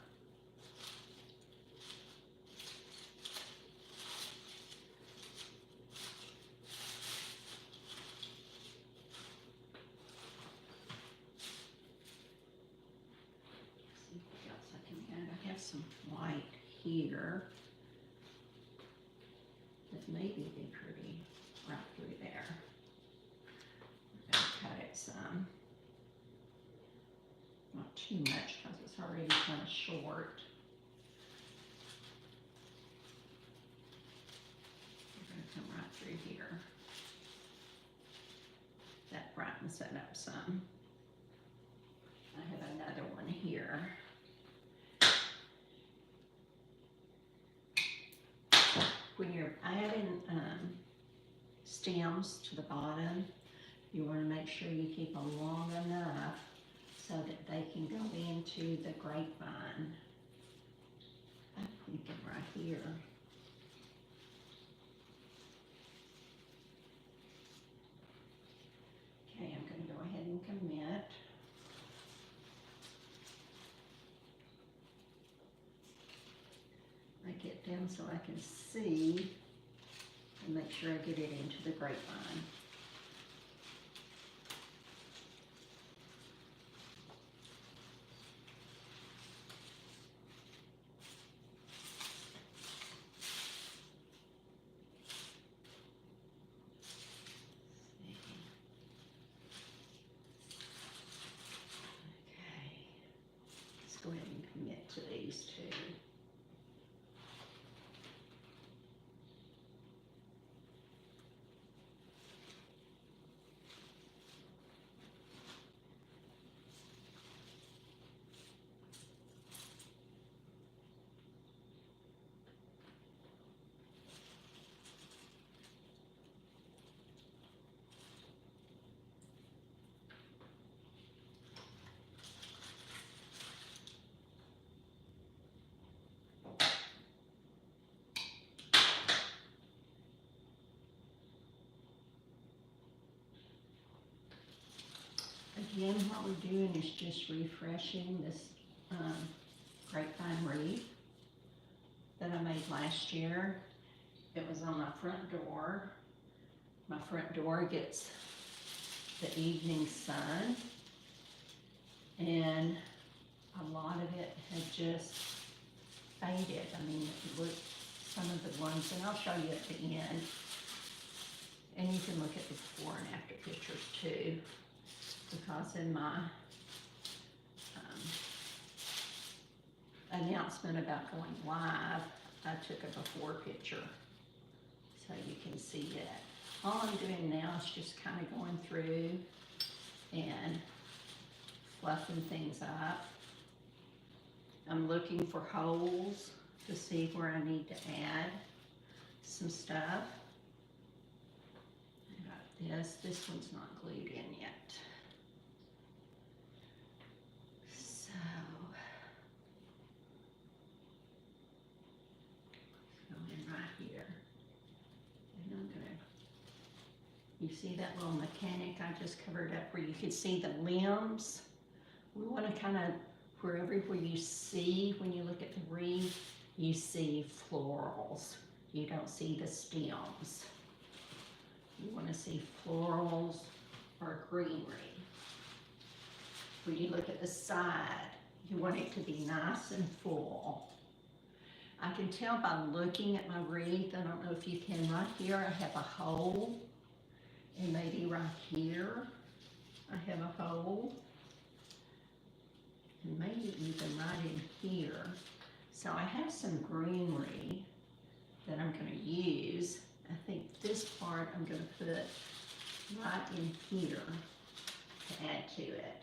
Let's see what else I can add. I have some white here. Maybe be pretty right through there. I'm going to cut it some. Not too much because it's already kind of short. We're going to come right through here. That brightens it up some. I have another one here. When you're adding stems to the bottom, you want to make sure you keep them long enough so that they can go into the grapevine. I'm thinking right here. Okay, I'm going to go ahead and commit. I get down so I can see and make sure I get it into the grapevine. Okay, let's go ahead and commit to these 2. Again, what we're doing is just refreshing this grapevine wreath that I made last year. It was on my front door. My front door gets the evening sun, and a lot of it had just faded. I mean, look, some of the ones, and I'll show you at the end. And you can look at the before and after pictures too, because in my announcement about going live, I took a before picture so you can see that. All I'm doing now is just kind of going through and fluffing things up. I'm looking for holes to see where I need to add some stuff. I got this one's not glued in yet. So, it's going in right here. And I'm gonna, you see that little mechanic I just covered up where you can see the limbs? We want to kind of, wherever you see, when you look at the wreath, you see florals. You don't see the stems. You want to see florals or greenery. When you look at the side, you want it to be nice and full. I can tell by looking at my wreath, I don't know if you can, right here I have a hole, and maybe right here I have a hole, and maybe even right in here. So I have some greenery that I'm going to use. I think this part I'm going to put right in here to add to it.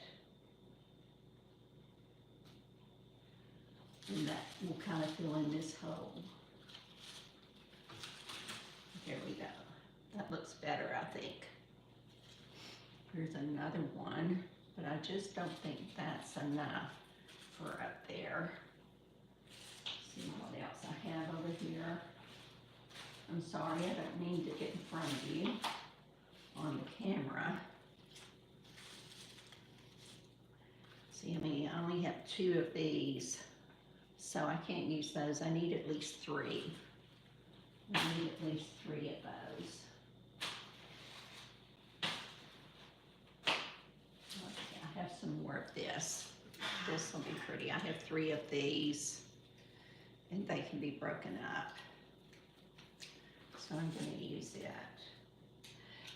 And that will kind of fill in this hole. There we go. That looks better, I think. Here's another one, but I just don't think that's enough for up there. Let's see what else I have over here. I'm sorry, I don't mean to get in front of you on the camera. See, I only have 2 of these, so I can't use those. I need at least 3. I need at least 3 of those. Okay, I have some more of this. This will be pretty. I have 3 of these, and they can be broken up. So I'm going to use it.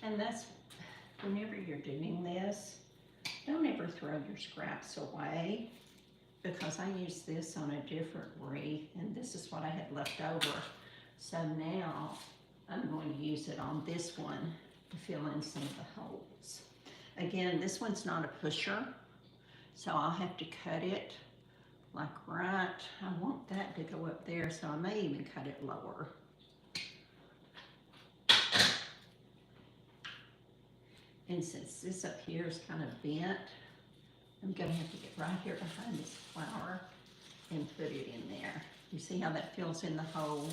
And that's, whenever you're doing this, don't ever throw your scraps away, because I used this on a different wreath, and this is what I had left over. So now I'm going to use it on this one to fill in some of the holes. Again, this one's not a pusher, so I'll have to cut it like right, I want that to go up there, so I may even cut it lower. And since this up here is kind of bent, I'm going to have to get right here behind this flower and put it in there. You see how that fills in the hole?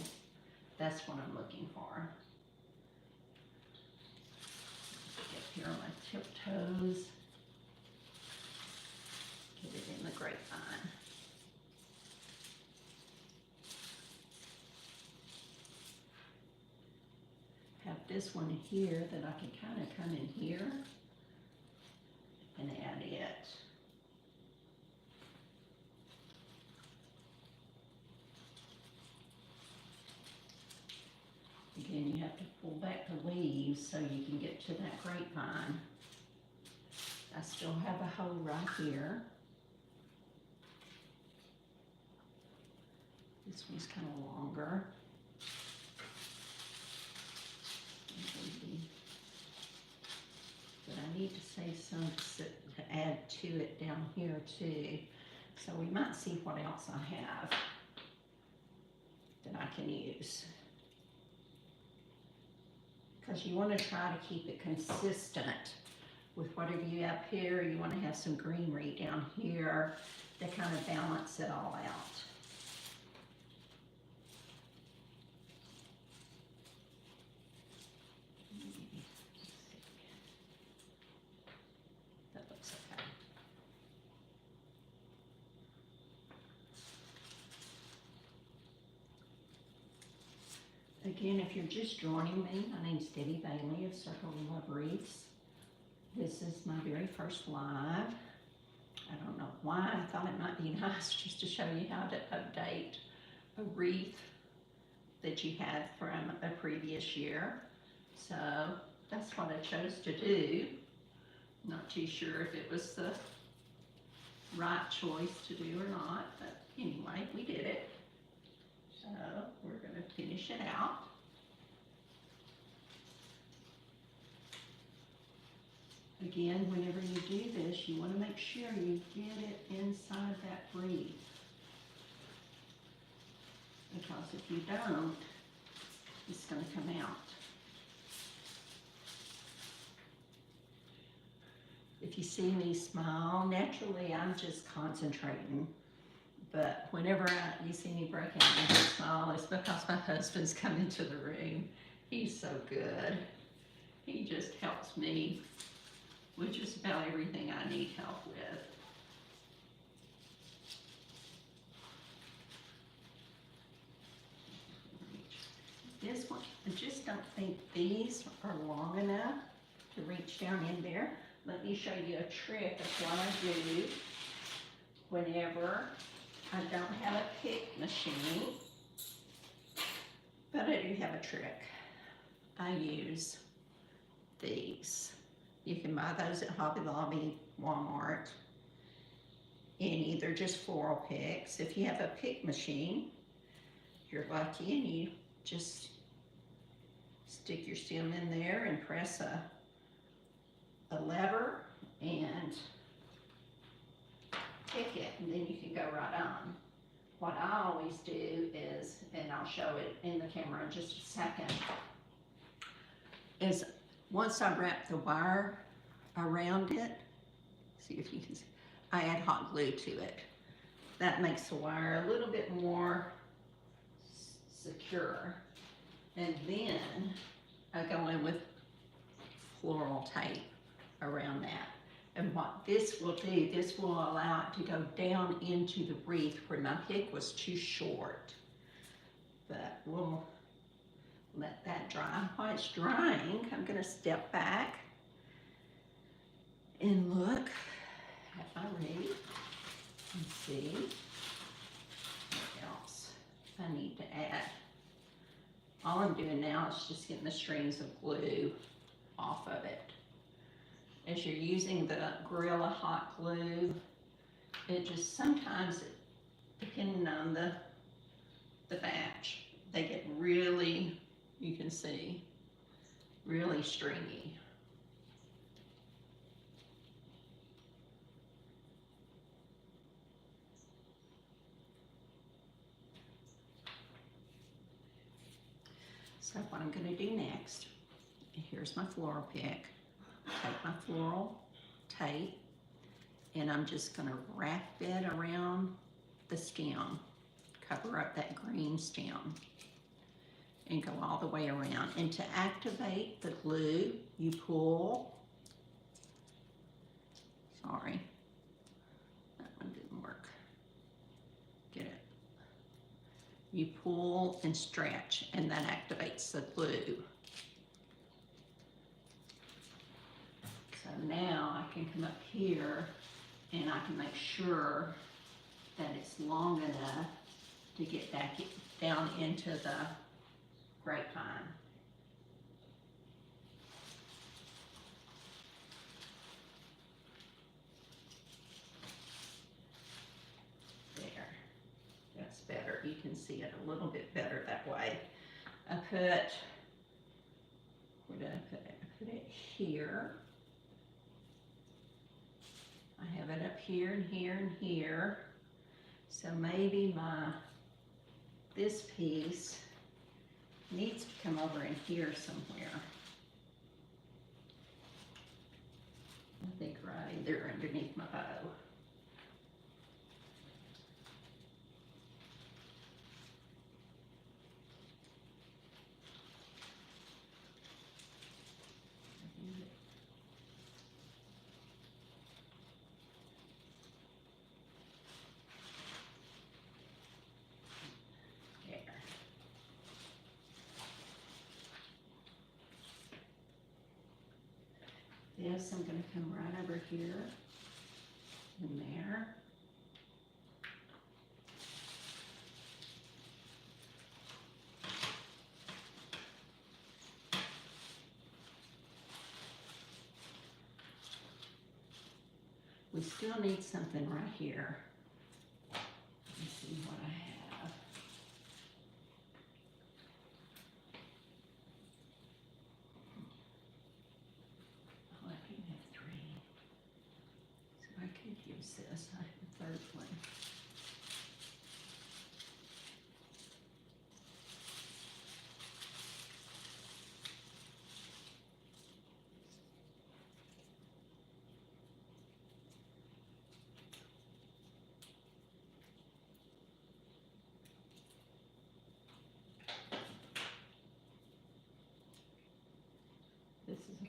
That's what I'm looking for. Get here on my tiptoes. Get it in the grapevine. Have this one here that I can kind of come in here and add it. Again, you have to pull back the leaves so you can get to that grapevine. I still have a hole right here. This one's kind of longer. But I need to save some to add to it down here too. So we might see what else I have that I can use. Because you want to try to keep it consistent with whatever you have here. You want to have some greenery down here to kind of balance it all out. That looks okay. Again, if you're just joining me, my name's Debbie Bailey of Circle of Love Wreaths. This is my very first live. I don't know why I thought it might be nice just to show you how to update a wreath that you had from a previous year. So that's what I chose to do. Not too sure if it was the right choice to do or not, but anyway, we did it. So we're going to finish it out. Again, whenever you do this, you want to make sure you get it inside that wreath. because if you don't, it's going to come out. If you see me smile, naturally I'm just concentrating. But whenever you see me break out and just smile, it's because my husband's come into the room. He's so good. He just helps me with just about everything I need help with. This one, I just don't think these are long enough to reach down in there. Let me show you a trick of what I do whenever I don't have a pick machine, but I do have a trick. I use these. You can buy those at Hobby Lobby, Walmart, and either just floral picks. If you have a pick machine, you're lucky, and you just stick your stem in there and press a lever and pick it, and then you can go right on. What I always do is, and I'll show it in the camera in just a second, is once I wrap the wire around it, see if you can see, I add hot glue to it. That makes the wire a little bit more secure. And then I go in with floral tape around that. And what this will do, this will allow it to go down into the wreath where my pick was too short. But we'll let that dry. While it's drying, I'm going to step back and look at my wreath and see what else I need to add. All I'm doing now is just getting the strings of glue off of it. As you're using the Gorilla hot glue, it just sometimes, depending on the batch, they get really, you can see, really stringy. So what I'm going to do next, here's my floral pick. Take my floral tape, and I'm just going to wrap it around the stem, cover up that green stem, and go all the way around. And to activate the glue, you pull, sorry, that one didn't work, get it. You pull and stretch, and that activates the glue. So now I can come up here and I can make sure that it's long enough to get back down into the grapevine. There, that's better. You can see it a little bit better that way. I put, where did I put it? I put it here. I have it up here and here and here. So maybe this piece needs to come over in here somewhere. I think right in there underneath my bow. This, I'm going to come right over here and there. We still need something right here. Let me see what I have. Oh, I do have 3. So I could use this. I have a 3rd one.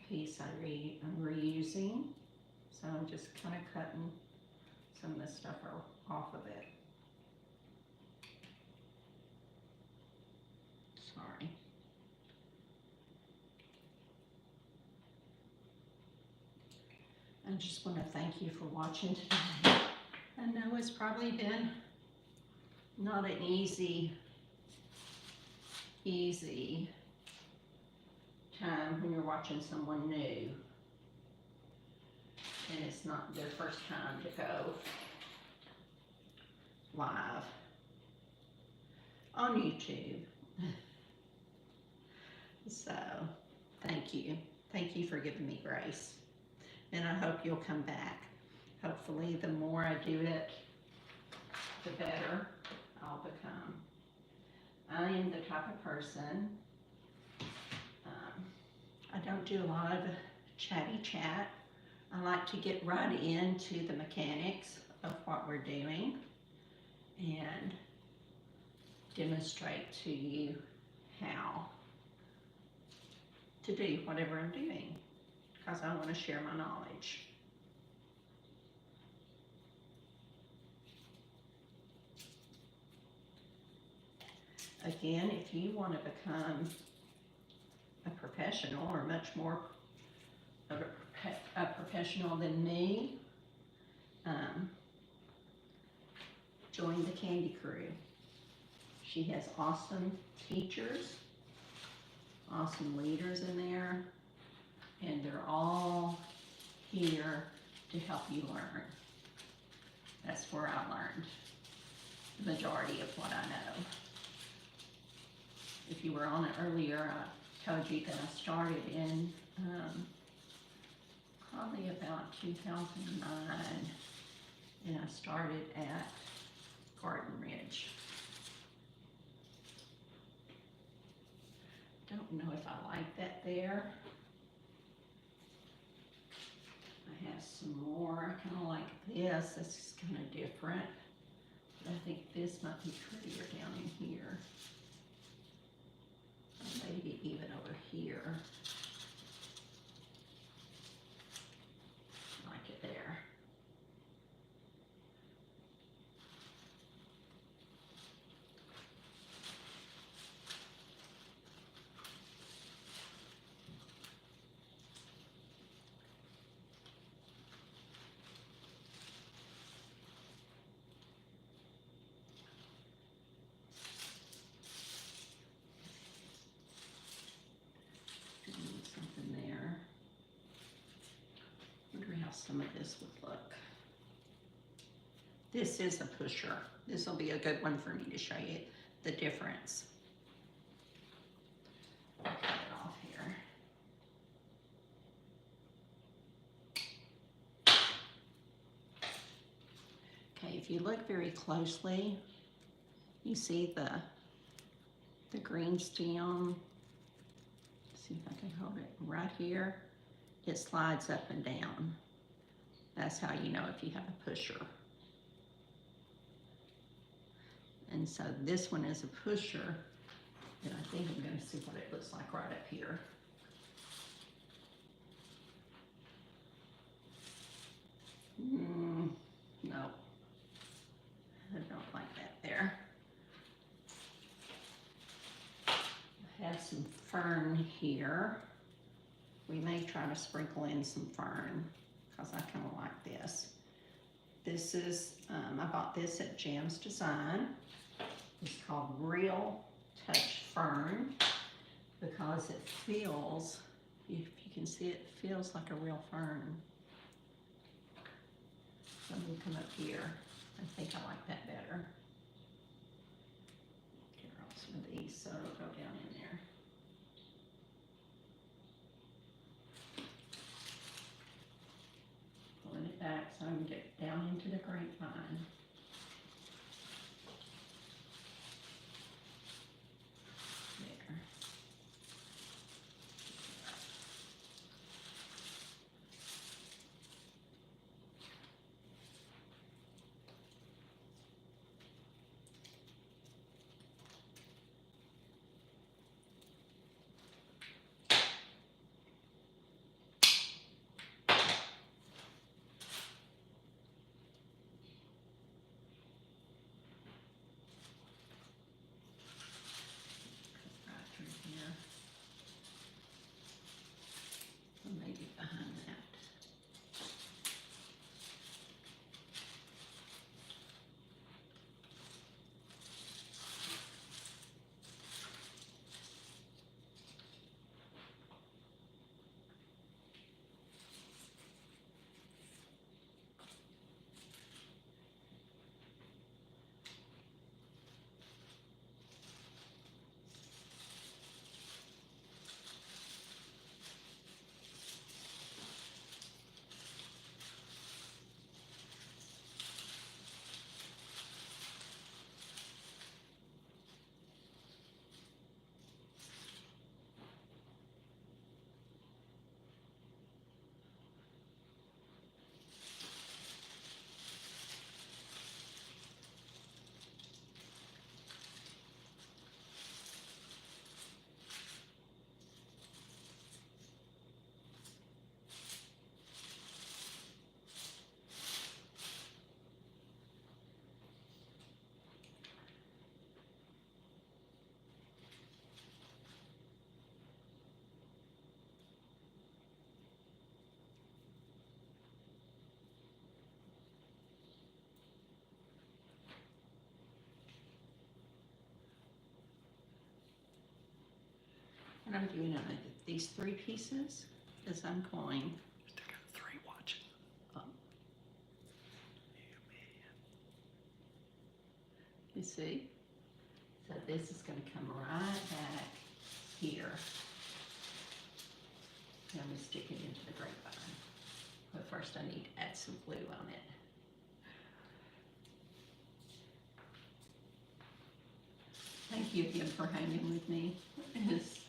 piece I'm reusing. So I'm just kind of cutting some of the stuff off of it. Sorry. I just want to thank you for watching today. I know it's probably been not an easy time when you're watching someone new and it's not their first time to go live on YouTube. So thank you for giving me grace, and I hope you'll come back. Hopefully the more I do it, the better I'll become. I am the type of person, I don't do a lot of chatty chat. I like to get right into the mechanics of what we're doing and demonstrate to you how to do whatever I'm doing, because I want to share my knowledge. Again, if you want to become a professional, or much more of a professional than me, join the Candy Crew. She has awesome teachers, awesome leaders in there, and they're all here to help you learn. That's where I learned the majority of what I know. If you were on it earlier, I told you that I started in probably about 2009, and I started at Garden Ridge. Don't know if I like that there. I have some more. I kind of like this. This is kind of different. But I think this might be prettier down in here. Or maybe even over here. I like it there. Something there. Wonder how some of this would look. This is a pusher. This will be a good one for me to show you the difference. I'll cut it off here. Okay, if you look very closely, you see the green stem. See if I can hold it right here. It slides up and down. That's how you know if you have a pusher. And so this one is a pusher, and I think I'm going to see what it looks like right up here. No, I don't like that there. I have some fern here. We may try to sprinkle in some fern because I kind of like this. This is, I bought this at Jam's Design. It's called Real Touch Fern because it feels, if you can see it, feels like a real fern. So I'm going to come up here. I think I like that better. Get off some of these so it'll go down in there. Pulling it back so I can get down into the grapevine. There. what I'm doing on these 3 pieces is I'm going. Still got 3 watching. You see? So this is going to come right back here. And I'm going to stick it into the grapevine. But first I need to add some glue on it. Thank you again for hanging with me. It's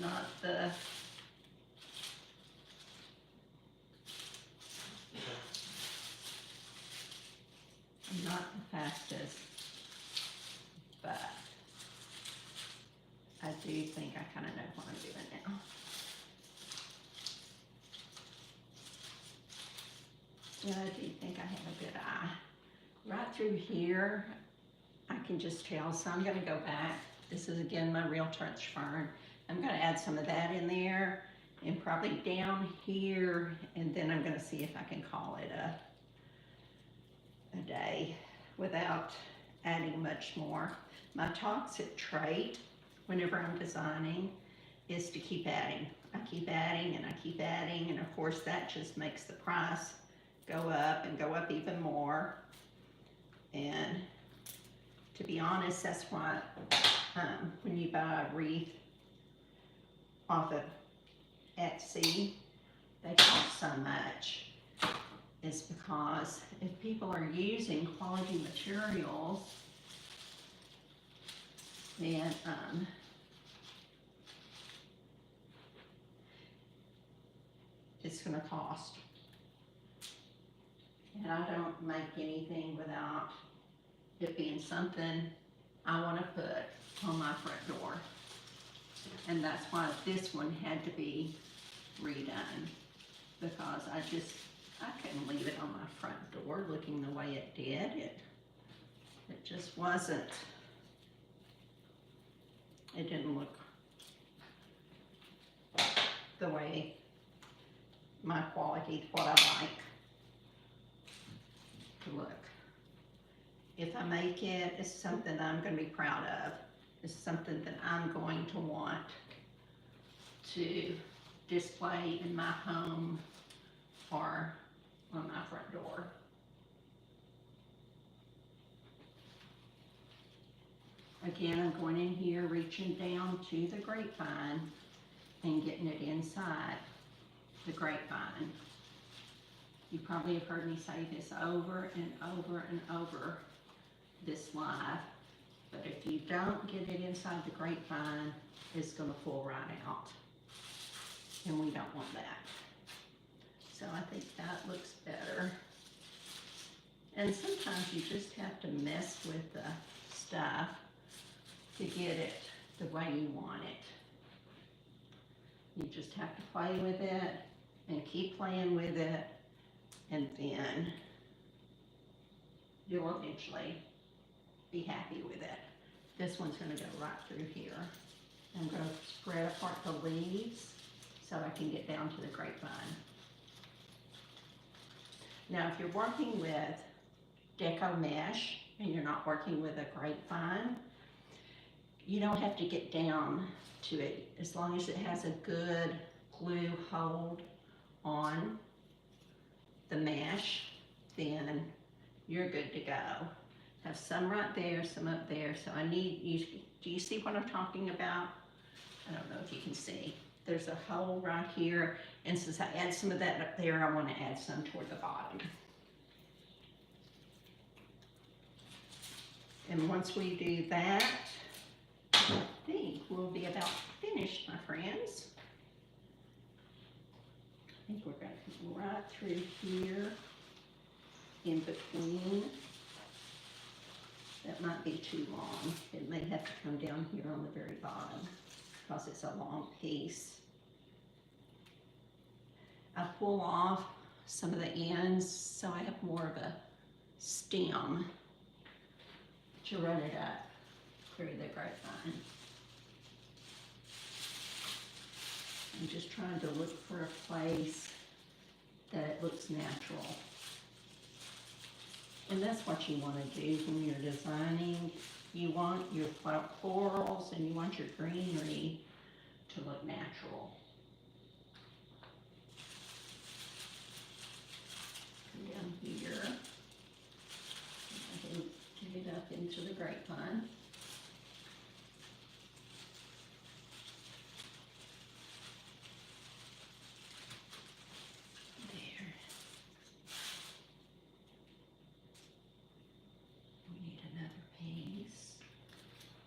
not the I'm not the fastest, but I do think I kind of know what I'm doing now. Yeah, I do think I have a good eye. Right through here, I can just tell, so I'm going to go back. This is again my real touch fern. I'm going to add some of that in there and probably down here, and then I'm going to see if I can call it a day without adding much more. My toxic trait whenever I'm designing is to keep adding. I keep adding and I keep adding, and of course that just makes the price go up and go up even more. And to be honest, that's why when you buy a wreath off of Etsy, they cost so much. It's because if people are using quality materials, then it's going to cost. And I don't make anything without it being something I want to put on my front door. And that's why this one had to be redone, because I couldn't leave it on my front door looking the way it did. It just wasn't, it didn't look the way my quality, what I like to look. If I make it, it's something I'm going to be proud of. It's something that I'm going to want to display in my home or on my front door. Again, I'm going in here, reaching down to the grapevine and getting it inside the grapevine. You probably have heard me say this over and over and over this live, but if you don't get it inside the grapevine, it's going to pull right out, and we don't want that. So I think that looks better. And sometimes you just have to mess with the stuff to get it the way you want it. You just have to play with it and keep playing with it, and then you'll eventually be happy with it. This one's going to go right through here. I'm going to spread apart the leaves so I can get down to the grapevine. Now, if you're working with deco mesh and you're not working with a grapevine, you don't have to get down to it. As long as it has a good glue hold on the mesh, then you're good to go. Have some right there, some up there. So I need you, do you see what I'm talking about? I don't know if you can see. There's a hole right here, and since I add some of that up there, I want to add some toward the bottom. And once we do that, I think we'll be about finished, my friends. I think we're going to come right through here, in between. That might be too long. It may have to come down here on the very bottom because it's a long piece. I pull off some of the ends so I have more of a stem to run it up through the grapevine. I'm just trying to look for a place that it looks natural. And that's what you want to do when you're designing. You want your florals and you want your greenery to look natural. Come down here. I can get it up into the grapevine. There. We need another piece.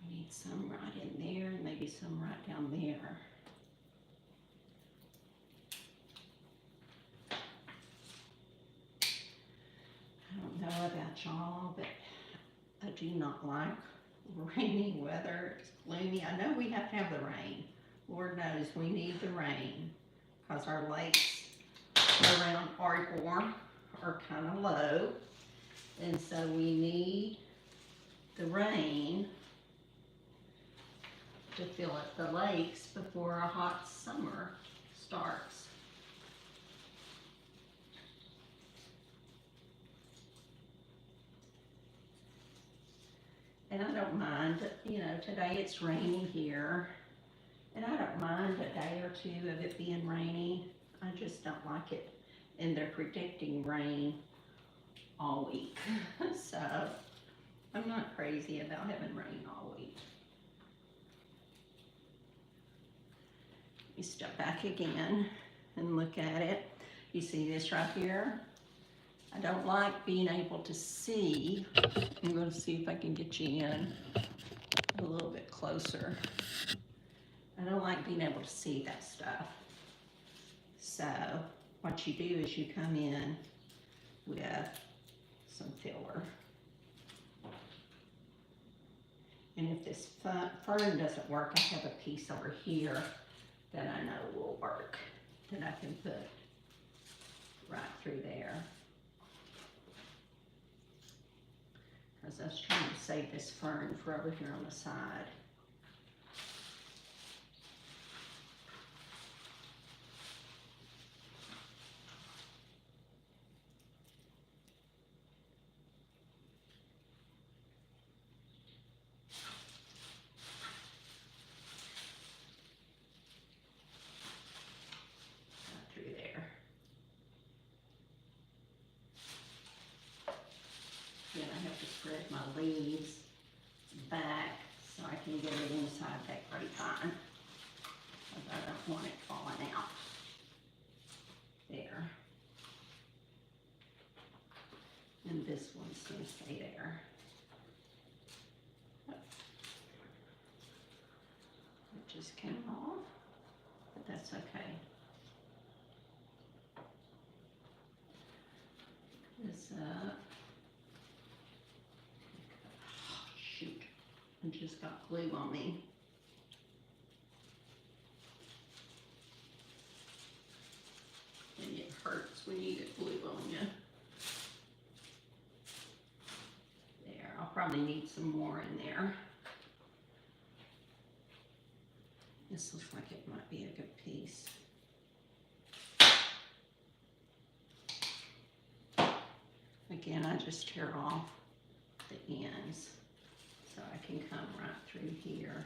We need some right in there and maybe some right down there. I don't know about y'all, but I do not like rainy weather. It's gloomy. I know we have to have the rain. Lord knows we need the rain because our lakes around Ardmore are kind of low. And so we need the rain to fill up the lakes before a hot summer starts. And I don't mind, you know, today it's raining here, and I don't mind a day or two of it being rainy. I just don't like it, and they're predicting rain all week. So I'm not crazy about having rain all week. You step back again and look at it. You see this right here? I don't like being able to see. I'm going to see if I can get you in a little bit closer. I don't like being able to see that stuff. So what you do is you come in with some filler. And if this fern doesn't work, I have a piece over here that I know will work, that I can put right through there. Because I was trying to save this fern for over here on the side. Right through there. Then I have to spread my leaves back so I can get it inside that grapevine. Because I don't want it falling out. There. And this one's going to stay there. It just came off, but that's okay. This shoot, I just got glue on me. And it hurts when you get glue on you. There, I'll probably need some more in there. This looks like it might be a good piece. Again, I just tear off the ends so I can come right through here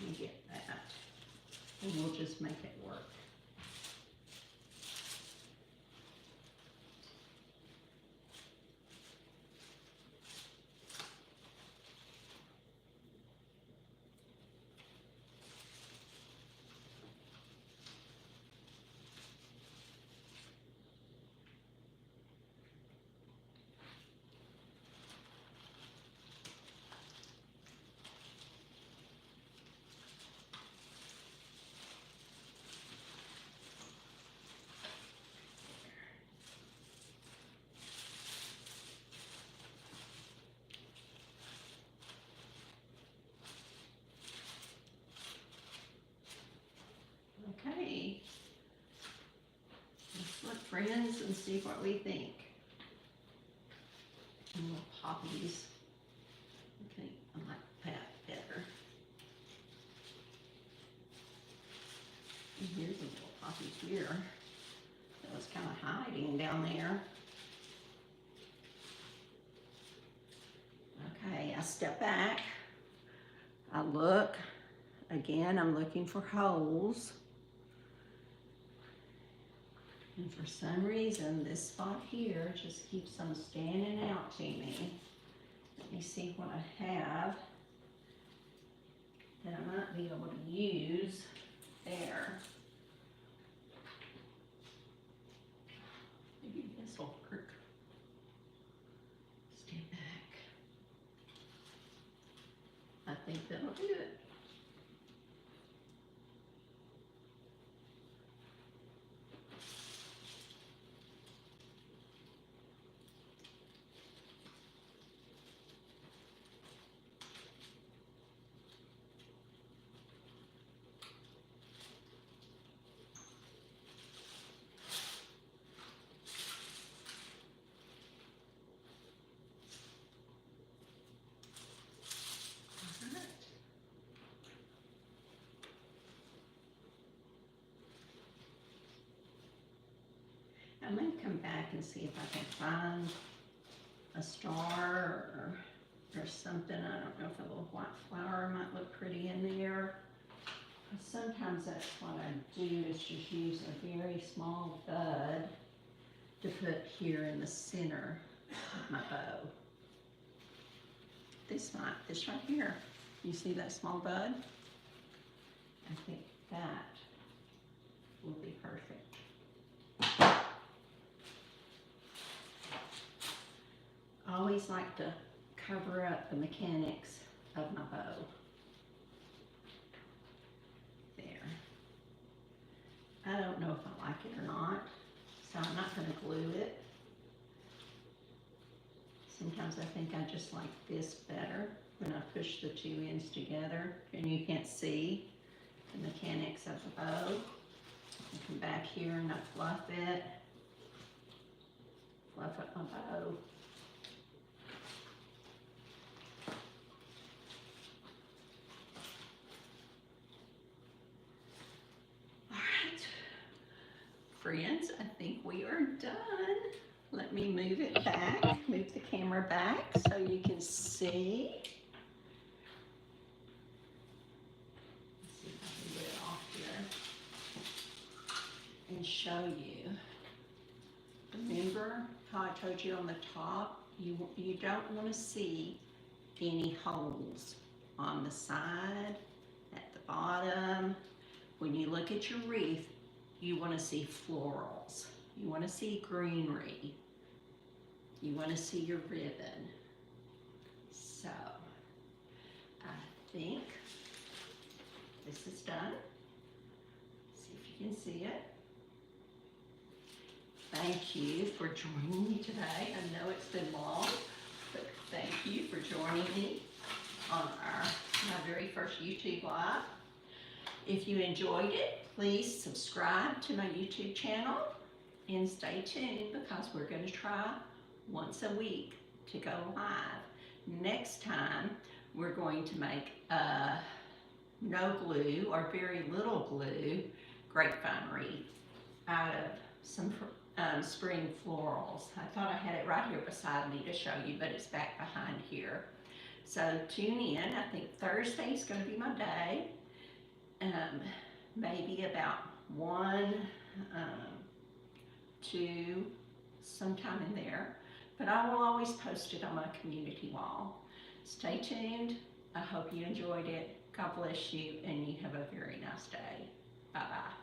and get that. And we'll just make it work. Okay, let's look, friends, and see what we think. And little poppies. Okay, I like that better. And here's a little poppy here that was kind of hiding down there. step back, I look, again, I'm looking for holes. And for some reason, this spot here just keeps on standing out to me. Let me see what I have that I might be able to use there. Maybe this will work. Stay back. I think that'll do it. I may come back and see if I can find a star or something. I don't know if a little white flower might look pretty in there. Sometimes that's what I do, is just use a very small bud to put here in the center of my bow. This right here. You see that small bud? I think that will be perfect. I always like to cover up the mechanics of my bow. There. I don't know if I like it or not, so I'm not going to glue it. Sometimes I think I just like this better when I push the two ends together and you can't see the mechanics of the bow. I come back here and I fluff it. Fluff up my bow. Friends, I think we are done. Let me move it back, move the camera back so you can see. Let's see if I can get it off here and show you. Remember how I told you on the top, you don't want to see any holes on the side, at the bottom. When you look at your wreath, you want to see florals. You want to see greenery. You want to see your ribbon. So, I think this is done. See if you can see it. Thank you for joining me today. I know it's been long, but thank you for joining me on my very first YouTube Live. If you enjoyed it, please subscribe to my YouTube channel and stay tuned, because we're going to try once a week to go live. Next time, we're going to make no glue or very little glue grapevine wreath out of some spring florals. I thought I had it right here beside me to show you, but it's back behind here. So tune in. I think Thursday is going to be my day. Maybe about 1, 2, sometime in there. But I will always post it on my community wall. Stay tuned. I hope you enjoyed it. God bless you, and you have a very nice day. Bye-bye.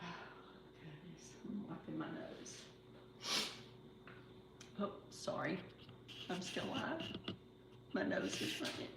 Oh, goodness. I'm wiping my nose. Oh, sorry. I'm still live. My nose is running.